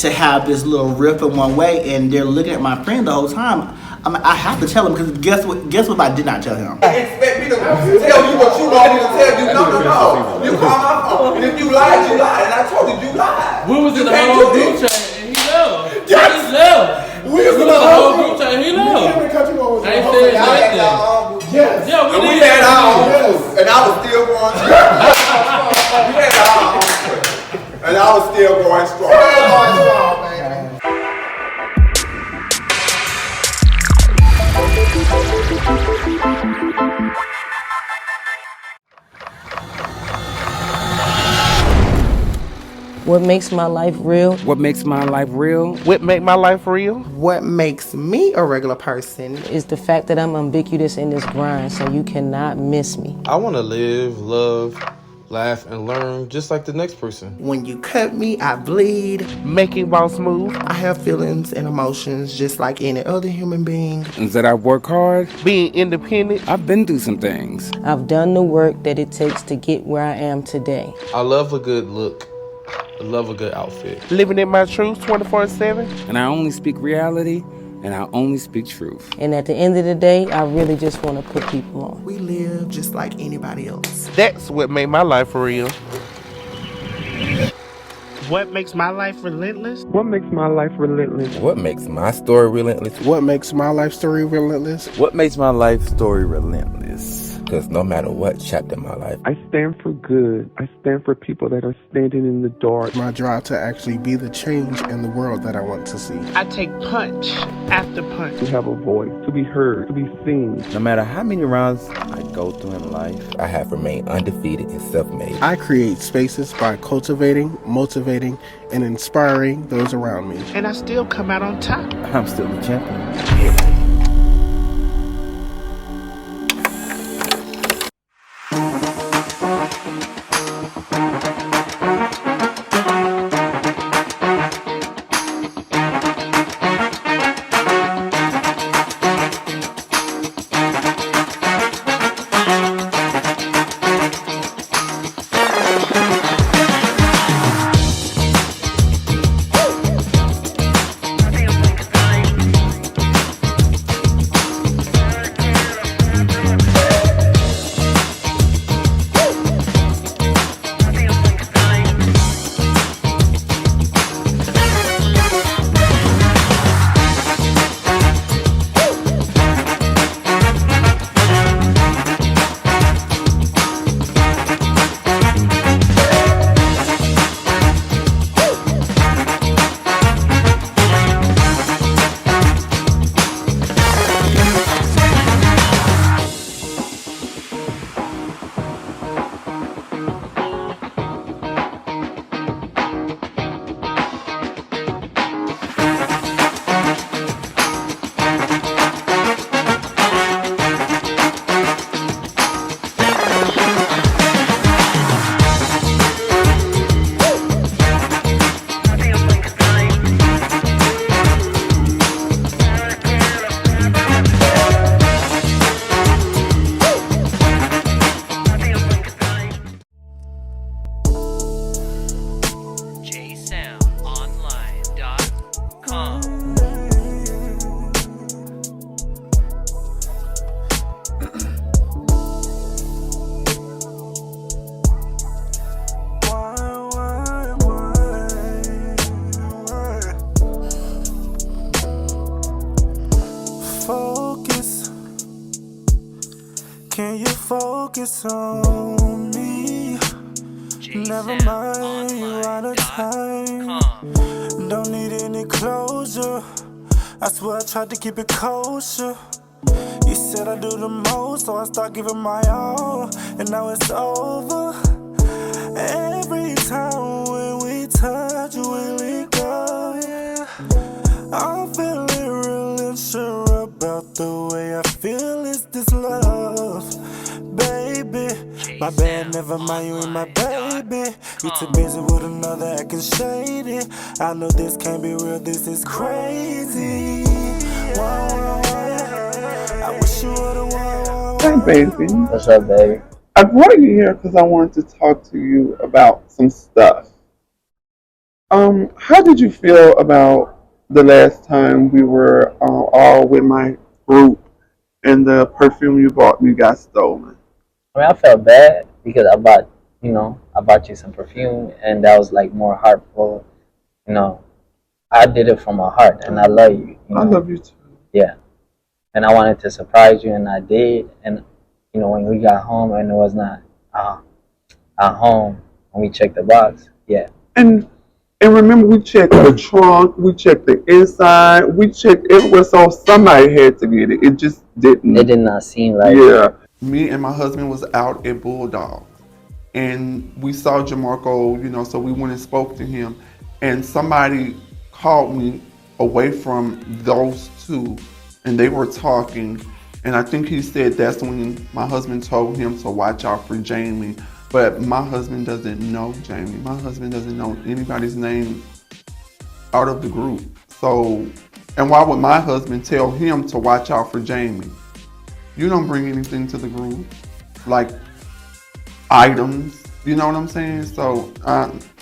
have this little riff in one way, and they're looking at my friend the whole time, I have to tell him, because guess what I did not tell him. Expect me to tell you what you want me to tell you. No. You call my phone, and if you lied, you lied, and I told you lied. We was in You the can't whole do group this. chat and he left. Yes. He left. We was in the the whole group chat and he left. I ain't said nothing. Yes. Yeah, And we we did. had our own too, and I was still going strong. We had our own too, and I was still going strong. What makes my life real? What makes my life real? What make my life real? What makes me a regular person? Is the fact that I'm ubiquitous in this grind, so you cannot miss me. I want to live, love, laugh, and learn just like the next person. When you cut me, I bleed. Making boss move. I have feelings and emotions just like any other human being. And that I work hard. Being independent. I've been through some things. I've done the work that it takes to get where I am today. I love a good look. I love a good outfit. Living in my truth 24/7. And I only speak reality, and I only speak truth. And at the end of the day, I really just want to put people on. We live just like anybody else. That's what made my life real. What makes my life relentless? What makes my life relentless? What makes my story relentless? What makes my life story relentless? What makes my life story relentless? Because no matter what chapter in my life, I stand for good. I stand for people that are standing in the dark. My drive to actually be the change in the world that I want to see. I take punch after punch. To have a voice, to be heard, to be seen. no matter how many rounds I go through in life, I have remained undefeated and self-made. I create spaces by cultivating, motivating, and inspiring those around me. And I still come out on top. I'm still the champion. focus? Can you focus on me? Never mind, you out of time. Don't need any closure. I swear I tried to keep it kosher. You said I do the most, so I start giving my all, and now it's over. Every time when we touch, when we go, yeah. I'm feeling real unsure about the way I feel. Is this love, baby? My bad, never mind, you ain't my baby. You too busy with another acting shady. I know this can't be real, this is crazy. Whoa, I wish you would've won. Hey, baby. What's up, baby? I brought you here because I wanted to talk to you about some stuff. How did you feel about the last time we were all with my group and the perfume you bought me got stolen? I mean, I felt bad because I bought you some perfume, and that was like more heartful. You know, I did it from my heart, and I love you. I love you too. Yeah, and I wanted to surprise you, and I did. And when we got home and it was not at home, and we checked the box, yeah. And remember, we checked the trunk, we checked the inside, we checked everywhere, so somebody had to get it. It just didn't. It did not seem like. Yeah. Me and my husband was out at Bulldog, and we saw Jamarco, so we went and spoke to him, and somebody called me away from those two, and they were talking, and I think he said that's when my husband told him to watch out for Jamie. But my husband doesn't know Jamie. My husband doesn't know anybody's name out of the group. So, and why would my husband tell him to watch out for Jamie? You don't bring anything to the group, like items, you know what I'm saying? So,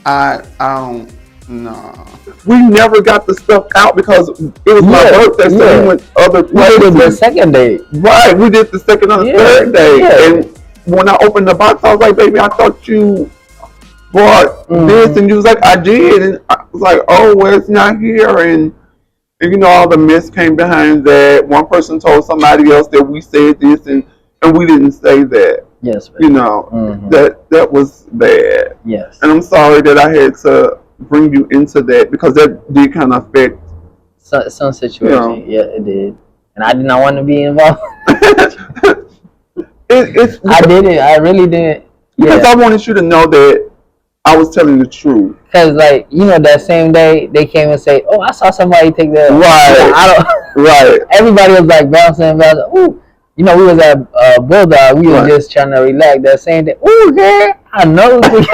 I don't, nah. We never got the stuff out because it was my birthday, so we went other places. We did the second date. Right, we did the second or third day. Yeah. And when I opened the box, I was like, baby, I thought you bought this. And you was like, I did. And I was like, oh, well, it's not here. And all the mess came behind that. One person told somebody else that we said this, and we didn't say that. Yes, baby. That was bad. Yes. And I'm sorry that I had to bring you into that because that did kind of affect some situation. Yeah, it did. And I did not want to be involved. I did it. I really did. Because I wanted you to know that I was telling the truth. Because, that same day, they came and say, oh, I saw somebody take that. Right. Right. Everybody was like bouncing. Ooh. We was at Bulldog. We was just trying to relax. That same day, ooh, girl, I know. But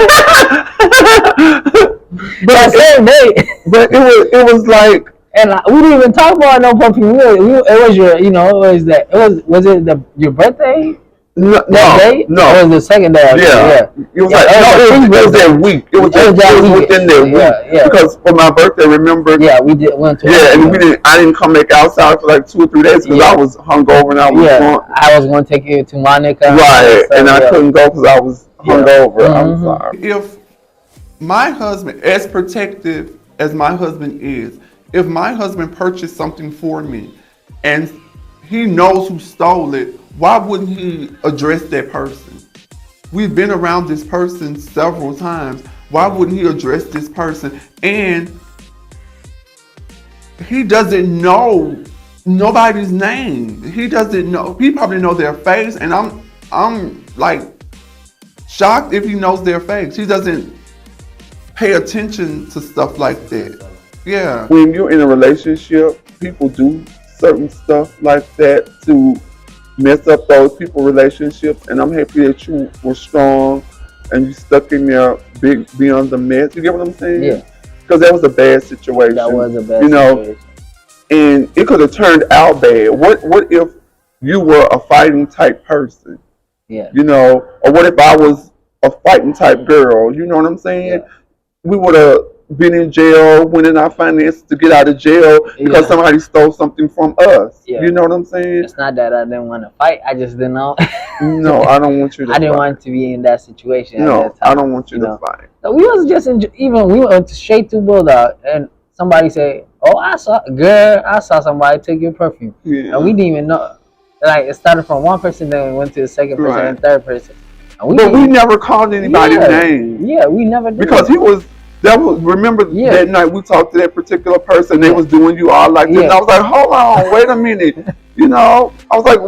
that same day. But it was like. And we didn't even talk about no perfume. It was your, was it your birthday? No, day? No. It was the second day. Yeah. It was it was that week. It was within that week. Yeah. Because for my birthday, remember? Yeah, we went to. Yeah, and I didn't come back outside for like 2 or 3 days because I was hungover and I was drunk. I was going to take you to Monica. Right, and I couldn't go because I was hungover. I'm sorry. If my husband, as protective as my husband is, if my husband purchased something for me and he knows who stole it, why wouldn't he address that person? We've been around this person several times. Why wouldn't he address this person? And he doesn't know nobody's name. He doesn't know. He probably know their face, and I'm like shocked if he knows their face. He doesn't pay attention to stuff like that. Yeah. When you're in a relationship, people do certain stuff like that to mess up those people relationships, and I'm happy that you were strong and you stuck in there big beyond the mess. You get what I'm saying? Yeah. Because that was a bad situation. That was a bad situation. And it could have turned out bad. What if you were a fighting type person? Yeah. Or what if I was a fighting type girl? You know what I'm saying? Yeah. We would have been in jail, winning our finances to get out of jail because somebody stole something from us. Yeah. You know what I'm saying? It's not that I didn't want to fight. I just didn't know. No, I don't want you to I didn't want to be in that situation. No, at that time, I don't want you to fight. So we was just we went straight to Bulldog, and somebody said, Oh, I saw somebody take your perfume, Yeah. and we didn't even know. Like it started from one person, then it went to the second person Right. and third person. And But we never called anybody's name. Yeah, we never did. Because remember that night we talked to that particular person, they was doing you all like this. And I was like, hold on, wait a minute. You know, I was like,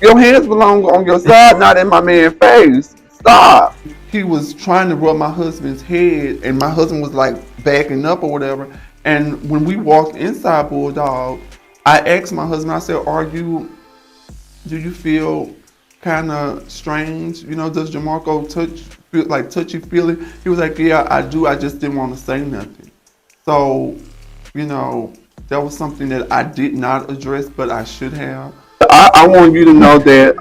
your hands belong on your side, not in my man's face. Stop. He was trying to rub my husband's head, and my husband was like backing up or whatever. And when we walked inside Bulldog, I asked my husband, I said, do you feel kind of strange? You know, does Jamarco feel like touchy-feely? He was like, yeah, I do. I just didn't want to say nothing. So, you know, that was something that I did not address, but I should have. I want you to know that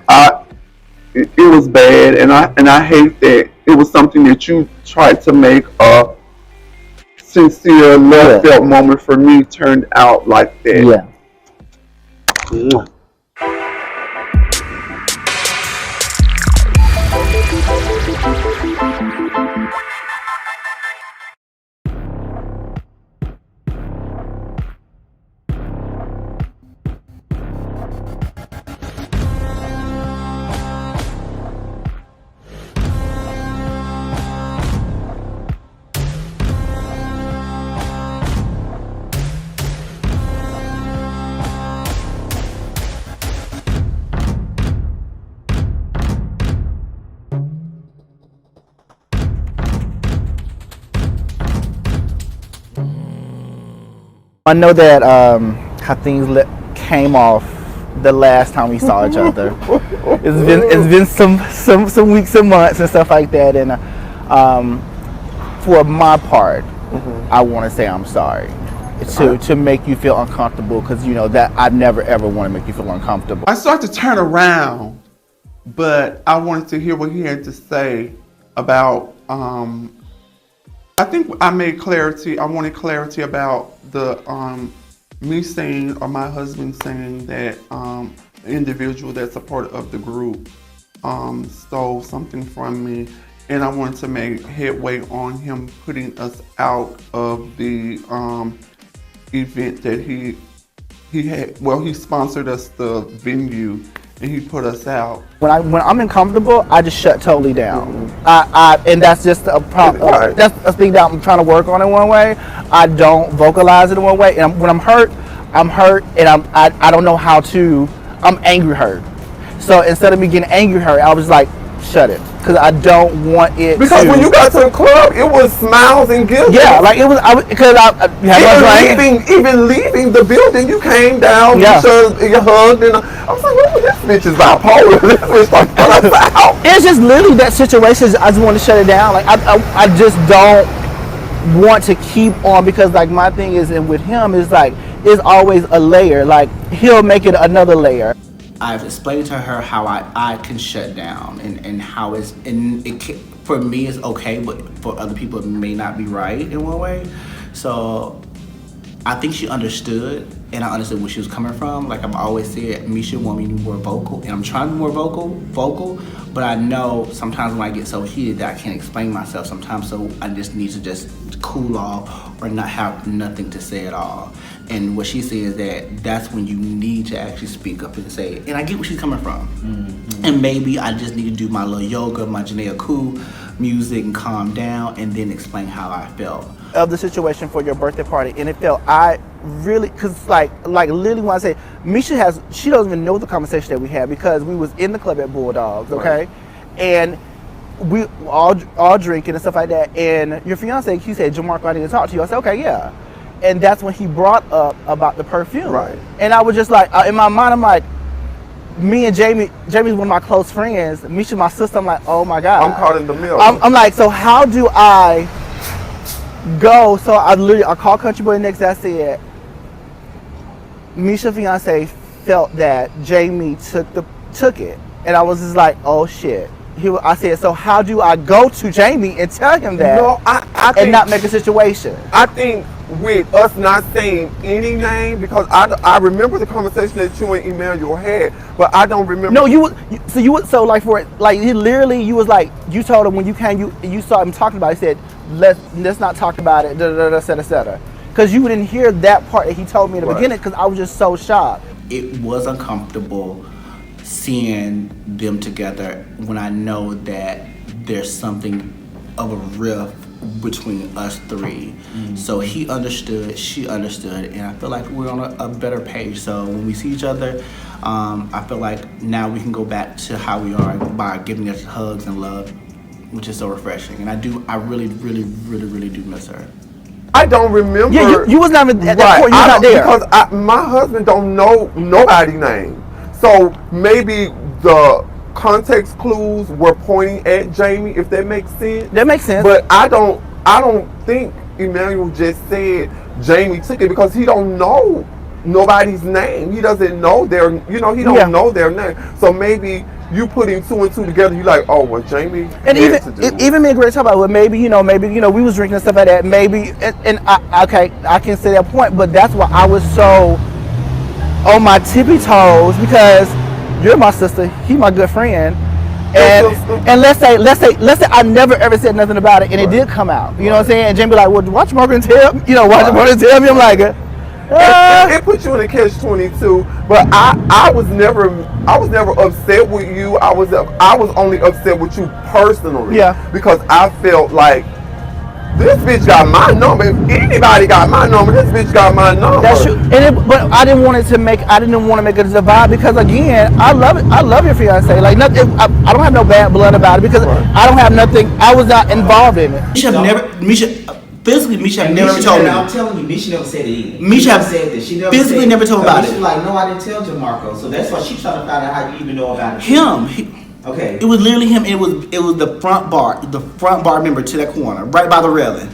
it was bad, and I hate that it was something that you tried to make a sincere, love-felt moment for me turned out like that. Yeah. I know that how things came off the last time we saw each other. It's been some weeks and months and stuff like that, and for my part, I want to say I'm sorry to make you feel uncomfortable, because you know that I never ever want to make you feel uncomfortable. I started to turn around, but I wanted to hear what he had to say about. I think I made clarity. I wanted clarity about the me saying, or my husband saying that individual that's a part of the group stole something from me, and I wanted to make headway on him putting us out of the event that he had. Well, he sponsored us the venue, and he put us out. When I'm uncomfortable, I just shut totally down. And that's just a problem. That's a thing that I'm trying to work on in one way. I don't vocalize it in one way, and when I'm hurt, and I don't know how to. I'm angry hurt. So instead of me getting angry hurt, I was like, shut it, because I don't want it. Because when you got to the club, it was smiles and gifts. Yeah, like it was. Even leaving the building, you came down. Yeah. You hugged, and I was like, "Oh, this bitch is bipolar." This bitch like put us out. It's just literally that situation. I just want to shut it down. Like I just don't want to keep on, because like my thing is, and with him is like, it's always a layer. Like he'll make it another layer. I've explained to her how I can shut down, and how it's, and it can, for me it's okay, but for other people it may not be right in one way. So I think she understood, and I understood where she was coming from. Like I've always said, Misha want me to be more vocal, and I'm trying to be more vocal, but I know sometimes when I get so heated that I can't explain myself sometimes, so I just need to just cool off or not have nothing to say at all. And what she says that's when you need to actually speak up and say it. And I get where she's coming from. Mm-hmm. And maybe I just need to do my little yoga, my Janaea Koo music, and calm down, and then explain how I felt. Of the situation for your birthday party, and it felt, I really, because like literally when I say, Misha she doesn't even know the conversation that we had, because we was in the club at Bulldogs, okay? Right. And we all drinking and stuff like that, and your fiance, he said, Jamarco, I need to talk to you. I said, okay, yeah. And that's when he brought up about the perfume. Right. And I was just like, in my mind, I'm like, me and Jamie's one of my close friends, Misha, my sister, I'm like, oh my God. I'm caught in the middle. I'm like, so how do I go? So I called Country Boy next day. I said, Misha fiance felt that Jamie took it. And I was just like, oh shit. I said, so how do I go to Jamie and tell him that? No, I think, and not make a situation? I think with us not saying any name, because I remember the conversation that you and Emmanuel had, but I don't remember. No, you was like, you told him when you came, you saw him talking about it, he said, let's not talk about it, etc. Because because you didn't hear that part that he told me in the beginning because I was just so shocked. It was uncomfortable seeing them together when I know that there's something of a rift between us three. So he understood, she understood, and I feel like we're on a better page. So when we see each other, I feel like now we can go back to how we are by giving us hugs and love, which is so refreshing. And I really do miss her. I don't remember. Yeah, you was not at that point. You was not there. Because my husband don't know nobody's name. So maybe the context clues were pointing at Jamie, if that makes sense. That makes sense. But I don't think Emmanuel just said Jamie took it because he don't know nobody's name. He doesn't know their, he don't know their name. So maybe you putting two and two together, you like, oh, well, Jamie. And even me and Greg talk about, well, maybe we was drinking and stuff like that. Maybe, and I can say that point, but that's why I was so on my tippy toes because you're my sister, he my good friend, and let's say I never ever said nothing about it, and it did come out. You know what I'm saying? And Jamie be like, well, watch Margaret tell me. Watch Margaret tell me. I'm like, it put you in a catch-22, but I was never upset with you. I was only upset with you personally. Yeah. Because I felt like this bitch got my number. If anybody got my number, this bitch got my number. That's true. But I didn't want to make a divide because again, I love your fiance. Like nothing. I don't have no bad blood about it because I don't have nothing. I was not involved in it. Misha never told me. I'm telling you, Misha never said it either. Misha said that. She never physically never told me about it. Misha like, no, I didn't tell Jamarco. So that's why she's trying to find out how you even know about it. Him. Okay. It was literally him. It was the front bar member to that corner, right by the railing.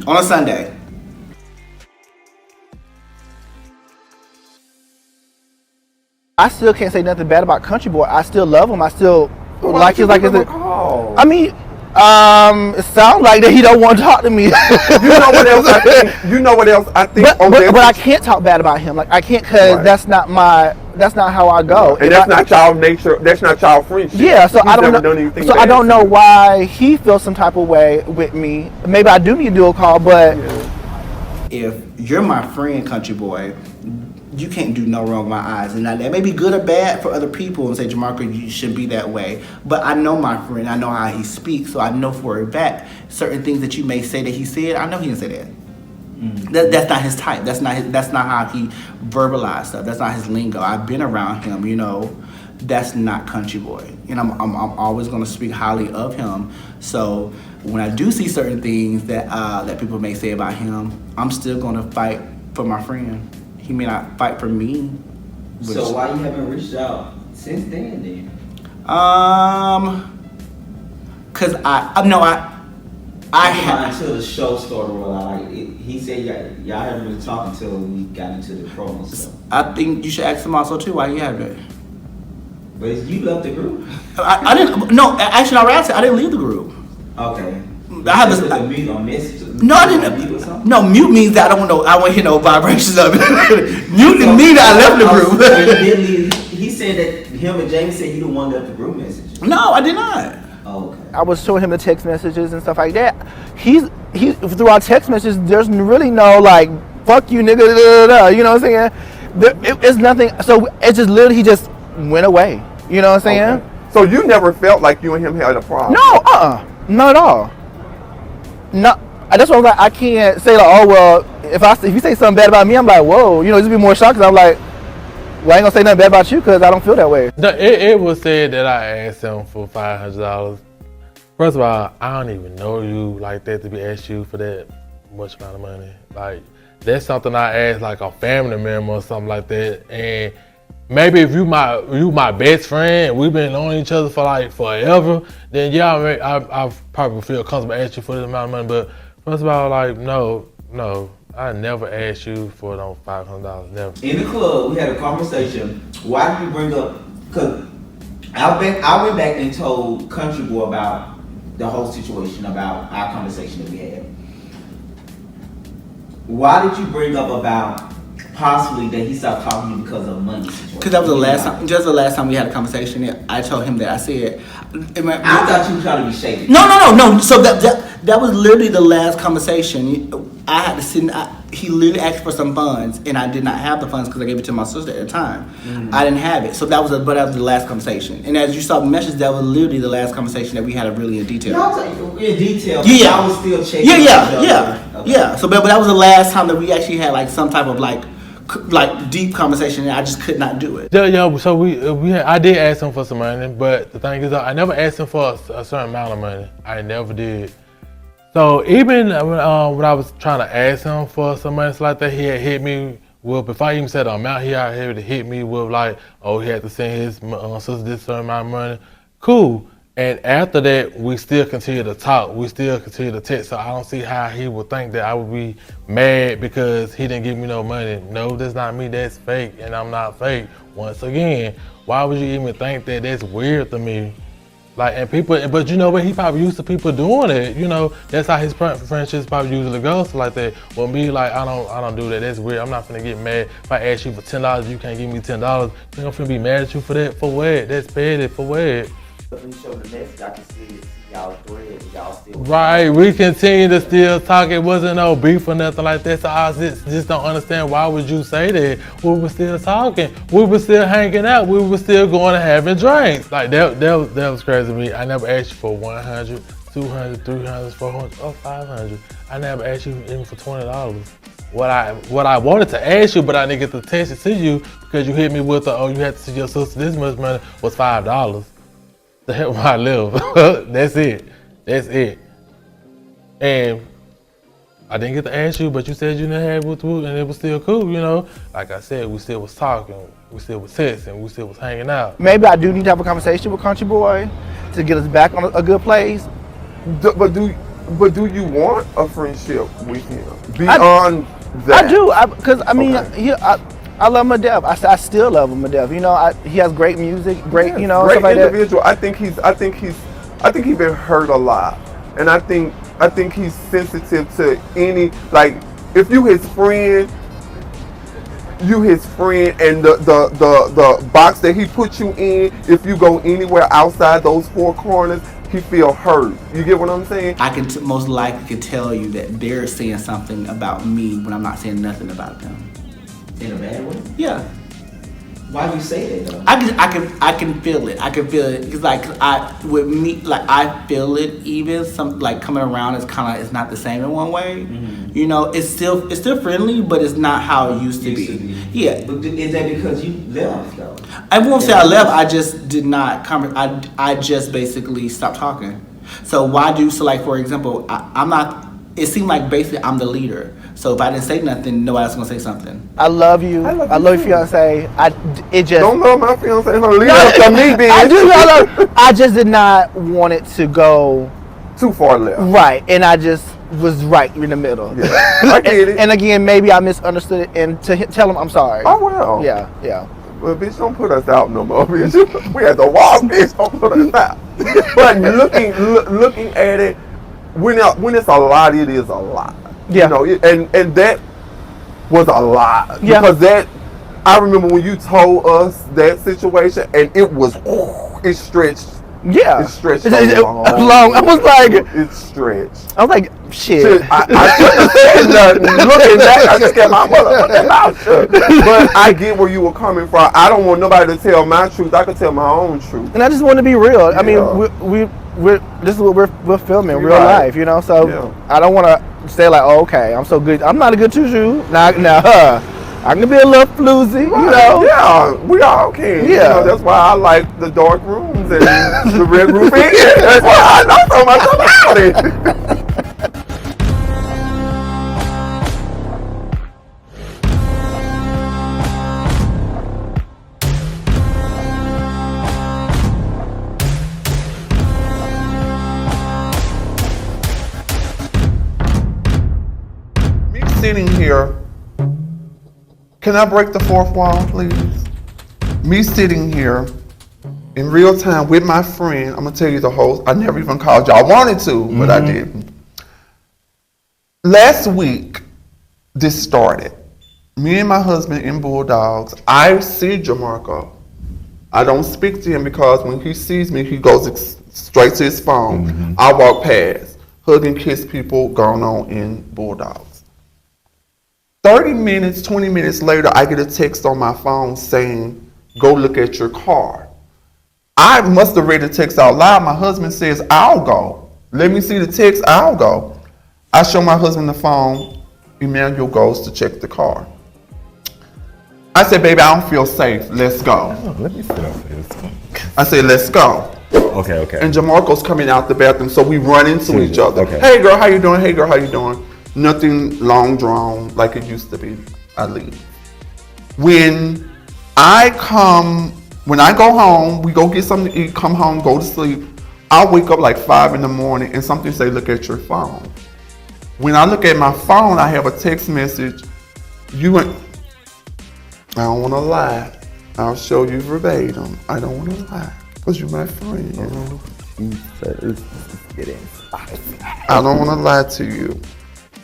On a Sunday. I still can't say nothing bad about Country Boy. I still love him. I still like his I mean, it sounds like that he don't want to talk to me. You know what else I think? You know what else I think? But I can't talk bad about him. Like I can't because that's not how I go. And that's not y'all nature. That's not y'all friendship. Yeah, so I don't know. Anything so I don't know why he feels some type of way with me. Maybe I do need to do a call, but if you're my friend, Country Boy, you can't do no wrong in my eyes. And that may be good or bad for other people and say, Jamarco, you shouldn't be that way. But I know my friend. I know how he speaks. So I know for a fact certain things that you may say that he said, I know he didn't say that. That's not his type. That's not how he verbalized stuff. That's not his lingo. I've been around him, That's not Country Boy. And I'm always going to speak highly of him. So when I do see certain things that people may say about him, I'm still going to fight for my friend. He may not fight for me. So why you haven't reached out since then? Cause I had until the show started rolling. He said y'all haven't really talked until we got into the promo stuff. I think you should ask him also too why he haven't. But you left the group. I didn't. No, actually, I didn't leave the group. Okay. I have this. Mute on messages. No, I didn't. No, mute means that I don't want to hear no vibrations of it. Mute means that I left the group. He said that him and Jamie said you the one left the group message. No, I did not. Oh, okay. I was showing him the text messages and stuff like that. He through our text messages, there's really no like fuck you nigga, you know what I'm saying? It's nothing. So it's just literally he just went away. You know what I'm saying? Okay. So you never felt like you and him had a problem? No, not at all. No, that's why I'm like I can't say like, oh well, if you say something bad about me, I'm like whoa, just be more shocked. Cause I'm like, well, I ain't gonna say nothing bad about you because I don't feel that way. No, it was said that I asked him for $500. First of all, I don't even know you like that to be asked you for that much amount of money. Like that's something I asked like a family member or something like that. And maybe if you my best friend, we've been knowing each other for like forever, then yeah, I probably feel comfortable asking you for this amount of money. But first of all, like no, I never asked you for no $500. Never. In the club, we had a conversation. Why did you bring up? Because I went back and told Country Boy about the whole situation, about our conversation that we had. Why did you bring up about possibly that he stopped talking to you because of money? Because that was the last time. Just the last time we had a conversation. I told him that I said. I thought you were trying to be shady. No. So That was literally the last conversation. I had to sit. He literally asked for some funds, and I did not have the funds because I gave it to my sister at the time. I didn't have it, so that was the last conversation. And as you saw the message, that was literally the last conversation that we had really in detail. In detail. Yeah, I was still checking. Yeah. So, but that was the last time that we actually had like some type of like deep conversation, and I just could not do it. Yeah. So I did ask him for some money, but the thing is, I never asked him for a certain amount of money. I never did. So even when I was trying to ask him for some money like that, he had hit me with, before I even said the amount, he had hit me with like, oh, he had to send his sister this certain amount of money. Cool. And after that, we still continue to talk. We still continue to text. So I don't see how he would think that I would be mad because he didn't give me no money. No, that's not me. That's fake, and I'm not fake. Once again, why would you even think that? That's weird to me. Like, and people, but you know what? He probably used to people doing it. You know, that's how his friendships probably usually goes like that. With me, like, I don't do that. That's weird. I'm not finna get mad if I ask you for $10. You can't give me $10. You think I'm finna be mad at you for that? For what? That's petty. For what? When you show the message, I can see y'all thread. Y'all still. Right. We continue to still talk. It wasn't no beef or nothing like that. So I just don't understand, why would you say that? We were still talking. We were still hanging out. We were still going and having drinks. Like that was crazy to me. I never asked you for 100, 200, 300, 400, or 500. I never asked you even for $20. What I wanted to ask you, but I didn't get to text it to you because you hit me with the, oh, you had to see your sister this much money, was $5. The hell where I live. That's it. And I didn't get to ask you, but you said you didn't have with and it was still cool, you know. Like I said, we still was talking, we still was texting, we still was hanging out. Maybe I do need to have a conversation with Country Boy to get us back on a good place. But do you want a friendship with him beyond that? I do, because I mean, I love him to death. I still love him to death. You know, he has great music, great, you know, great stuff like individual. I think he's been hurt a lot, and I think he's sensitive to any, like, if you his friend, and the box that he put you in, if you go anywhere outside those four corners, he feel hurt. You get what I'm saying? I can most likely tell you that they're saying something about me when I'm not saying nothing about them. In a bad way? Yeah. Why do you say that though? I can feel it. I can feel it because I feel it. Even some like coming around is it's not the same in one way. Mm-hmm. You know, it's still friendly, but it's not how it used to be. Yeah. But is that because you left though? I won't say I left. I just did not I just basically stopped talking. So like for example, I'm not. It seemed like basically I'm the leader. So if I didn't say nothing, nobody else gonna say something. I love you. I love your fiance. Don't love my fiance. Leave it up to me, bitch. I just did not want it to go too far left. Right, and I just was right in the middle. Yeah. I get it. And again, maybe I misunderstood it, and to tell him I'm sorry. Oh well. Yeah. Well, bitch, don't put us out no more, bitch. We had to walk, bitch. Don't put us out. But looking at it, when it's a lot, it is a lot. Yeah. You know, and that was a lot. Yeah. Because I remember when you told us that situation, and it stretched. Yeah. It stretched long. I was like, it stretched. I was like, shit. I shouldn't have said nothing. Looking back, I just kept my mouth shut. But I get where you were coming from. I don't want nobody to tell my truth. I can tell my own truth. And I just want to be real. Yeah. I mean, this is what we're filming, real life, you know. So I don't want to say like, oh, okay, I'm so good. I'm not a good choo-choo. Now, I can be a little floozy, you know. Yeah, we all can. Yeah, you know, that's why I like the dark rooms and the red roof. That's why I know so much about it. Sitting here, can I break the fourth wall, please? Me sitting here in real time with my friend, I'm gonna tell you the whole, I never even called y'all. I wanted to, but I didn't. Last week, this started. Me and my husband in Bulldogs, I see Jamarco. I don't speak to him because when he sees me, he goes straight to his phone. I walk past. hug and kiss people going on in Bulldogs. 30 minutes, 20 minutes later, I get a text on my phone saying, go look at your car. I must have read the text out loud. My husband says, I'll go. Let me see the text, I'll go. I show my husband the phone. Emmanuel goes to check the car. I said, baby, I don't feel safe. Let's go. Oh, let me sit up for this. I said, let's go. Okay. And Jamarco's coming out the bathroom, so we run into each other. Okay. Hey girl, how you doing? Hey girl, how you doing? Nothing long drawn like it used to be. I leave. When I go home, we go get something to eat, come home, go to sleep. I wake up like 5 in the morning and something say, look at your phone. When I look at my phone, I have a text message. I don't want to lie. I'll show you verbatim. I don't want to lie because you're my friend. I don't want to lie to you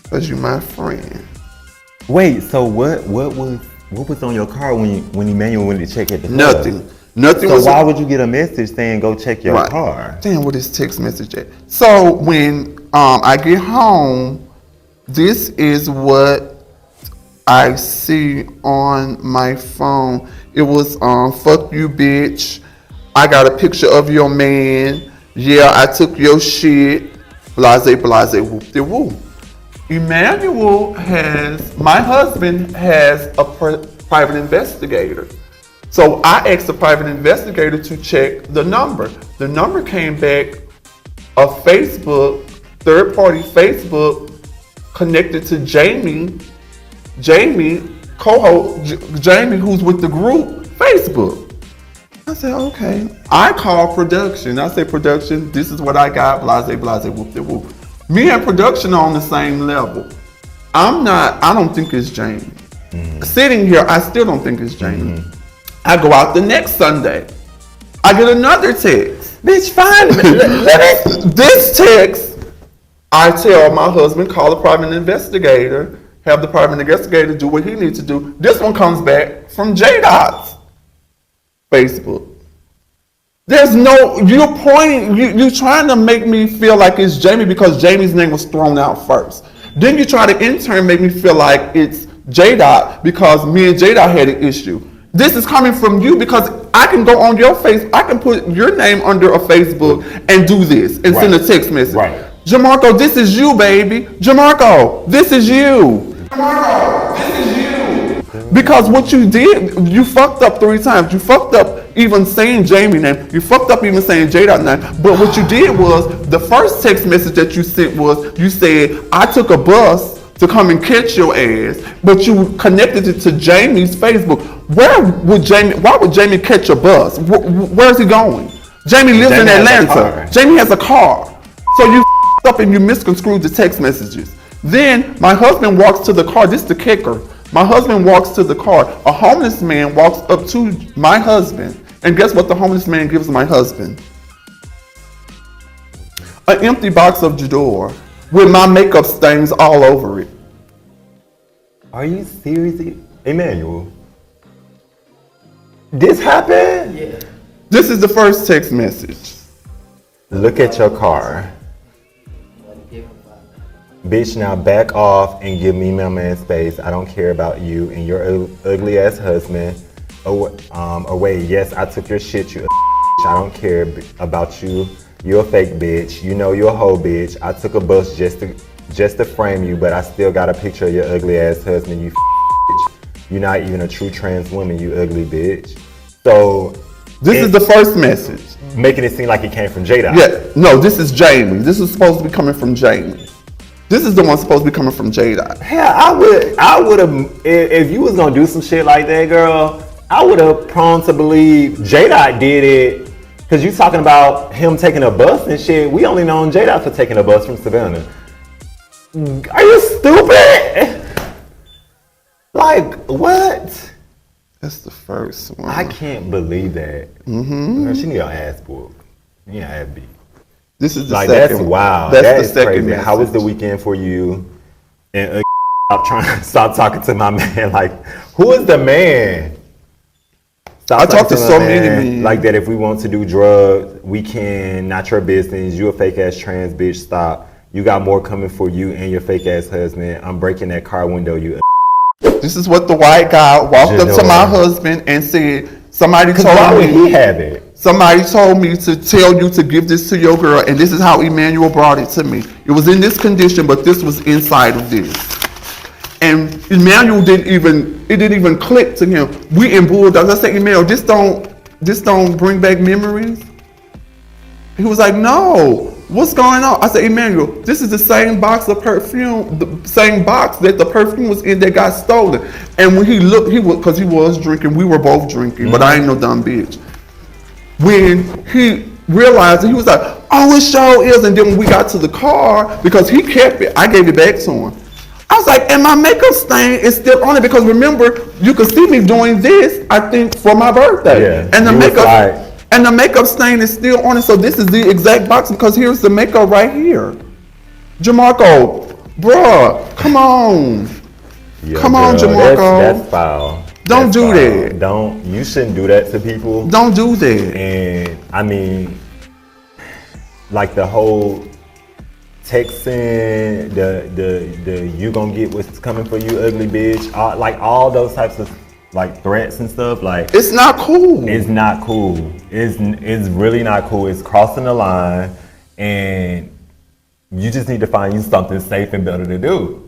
because you're my friend. Wait, so what was on your car when Emmanuel went to check at the club? Nothing. So why would you get a message saying go check your car? Damn, what is text message at? So when I get home, this is what I see on my phone. It was fuck you bitch. I got a picture of your man. Yeah, I took your shit. Blase, whoop-de-woo. My husband has a private investigator. So I asked the private investigator to check the number. The number came back a Facebook, third-party Facebook, connected to Jamie, co-host, Jamie, who's with the group, Facebook. I said, okay. I call production. I say, production, this is what I got, blase, whoop-de-whoop. Me and production are on the same level. I don't think it's Jamie. Sitting here, I still don't think it's Jamie. I go out the next Sunday. I get another text. Bitch, fine. This text, I tell my husband, call the private investigator, have the private investigator do what he needs to do. This one comes back from J-Dot's Facebook. There's no, you're trying to make me feel like it's Jamie because Jamie's name was thrown out first. Then you try to in turn make me feel like it's J-Dot because me and J-Dot had an issue. This is coming from you because I can go on your face, I can put your name under a Facebook and do this and send a text message. Right. Jamarco, this is you, baby. Jamarco, this is you. Jamarco, this is you. Because what you did, you fucked up 3 times. You fucked up even saying Jamie name. You fucked up even saying J-Dot name. But what you did was, the first text message that you sent was, you said, I took a bus to come and catch your ass, but you connected it to Jamie's Facebook. Why would Jamie catch a bus? Where's he going? Jamie lives in Atlanta. Jamie has a car. So you up and you misconstrued the text messages. Then my husband walks to the car. This is the kicker. My husband walks to the car. A homeless man walks up to my husband. And guess what the homeless man gives my husband? An empty box of J'adore with my makeup stains all over it. Are you serious, Emmanuel? This happened? Yeah. This is the first text message. Look at your car. Bitch, now back off and give me my man space. I don't care about you and your ugly ass husband. Away. Yes, I took your shit, you I don't care about you. You're a fake bitch. You know you're a hoe bitch. I took a bus just to frame you, but I still got a picture of your ugly ass husband, you bitch. You're not even a true trans woman, you ugly bitch. So this is the first message. Making it seem like it came from J-Dot. Yeah, no, this is Jamie. This is supposed to be coming from Jamie. This is the one supposed to be coming from J-Dot. Hell, I would have, if you was gonna do some shit like that, girl, I would have prone to believe J-Dot did it. Cause you talking about him taking a bus and shit. We only known J-Dot for taking a bus from Savannah. Are you stupid? Like, what? That's the first one. I can't believe that. Girl, she need her ass whooped. Yeah, ass beat. This is the like, second. That's wild. That's the second crazy. How was the weekend for you? And stop talking to my man. Like, who is the man? I talk to so many men. Like that, if we want to do drugs, we can. Not your business. You a fake ass trans bitch. Stop. You got more coming for you and your fake ass husband. I'm breaking that car window, you. This is what the white guy walked up to my husband and said, somebody told me he have it. Somebody told me to tell you to give this to your girl, and this is how Emmanuel brought it to me. It was in this condition, but this was inside of this. And Emmanuel didn't even click to him. We in Bulldogs. I said, Emmanuel, this don't bring back memories. He was like, no. What's going on? I said, Emmanuel, this is the same box of perfume, the same box that the perfume was in that got stolen. And when he looked, because he was drinking, we were both drinking, but I ain't no dumb bitch. When he realized it, he was like, oh, it sure is. And then when we got to the car, because he kept it, I gave it back to him. I was like, and my makeup stain is still on it, because remember, you could see me doing this, I think, for my birthday. Yeah, and the makeup stain is still on it, so this is the exact box, because here's the makeup right here. Jamarco, bruh, come on. Come on, Jamarco. That's foul. Don't do that. You shouldn't do that to people. Don't do that. And I mean, like the whole texting, the you gonna get what's coming for you, ugly bitch, like all those types of like threats and stuff. Like it's not cool. It's not cool. It's really not cool. It's crossing the line, and you just need to find you something safe and better to do.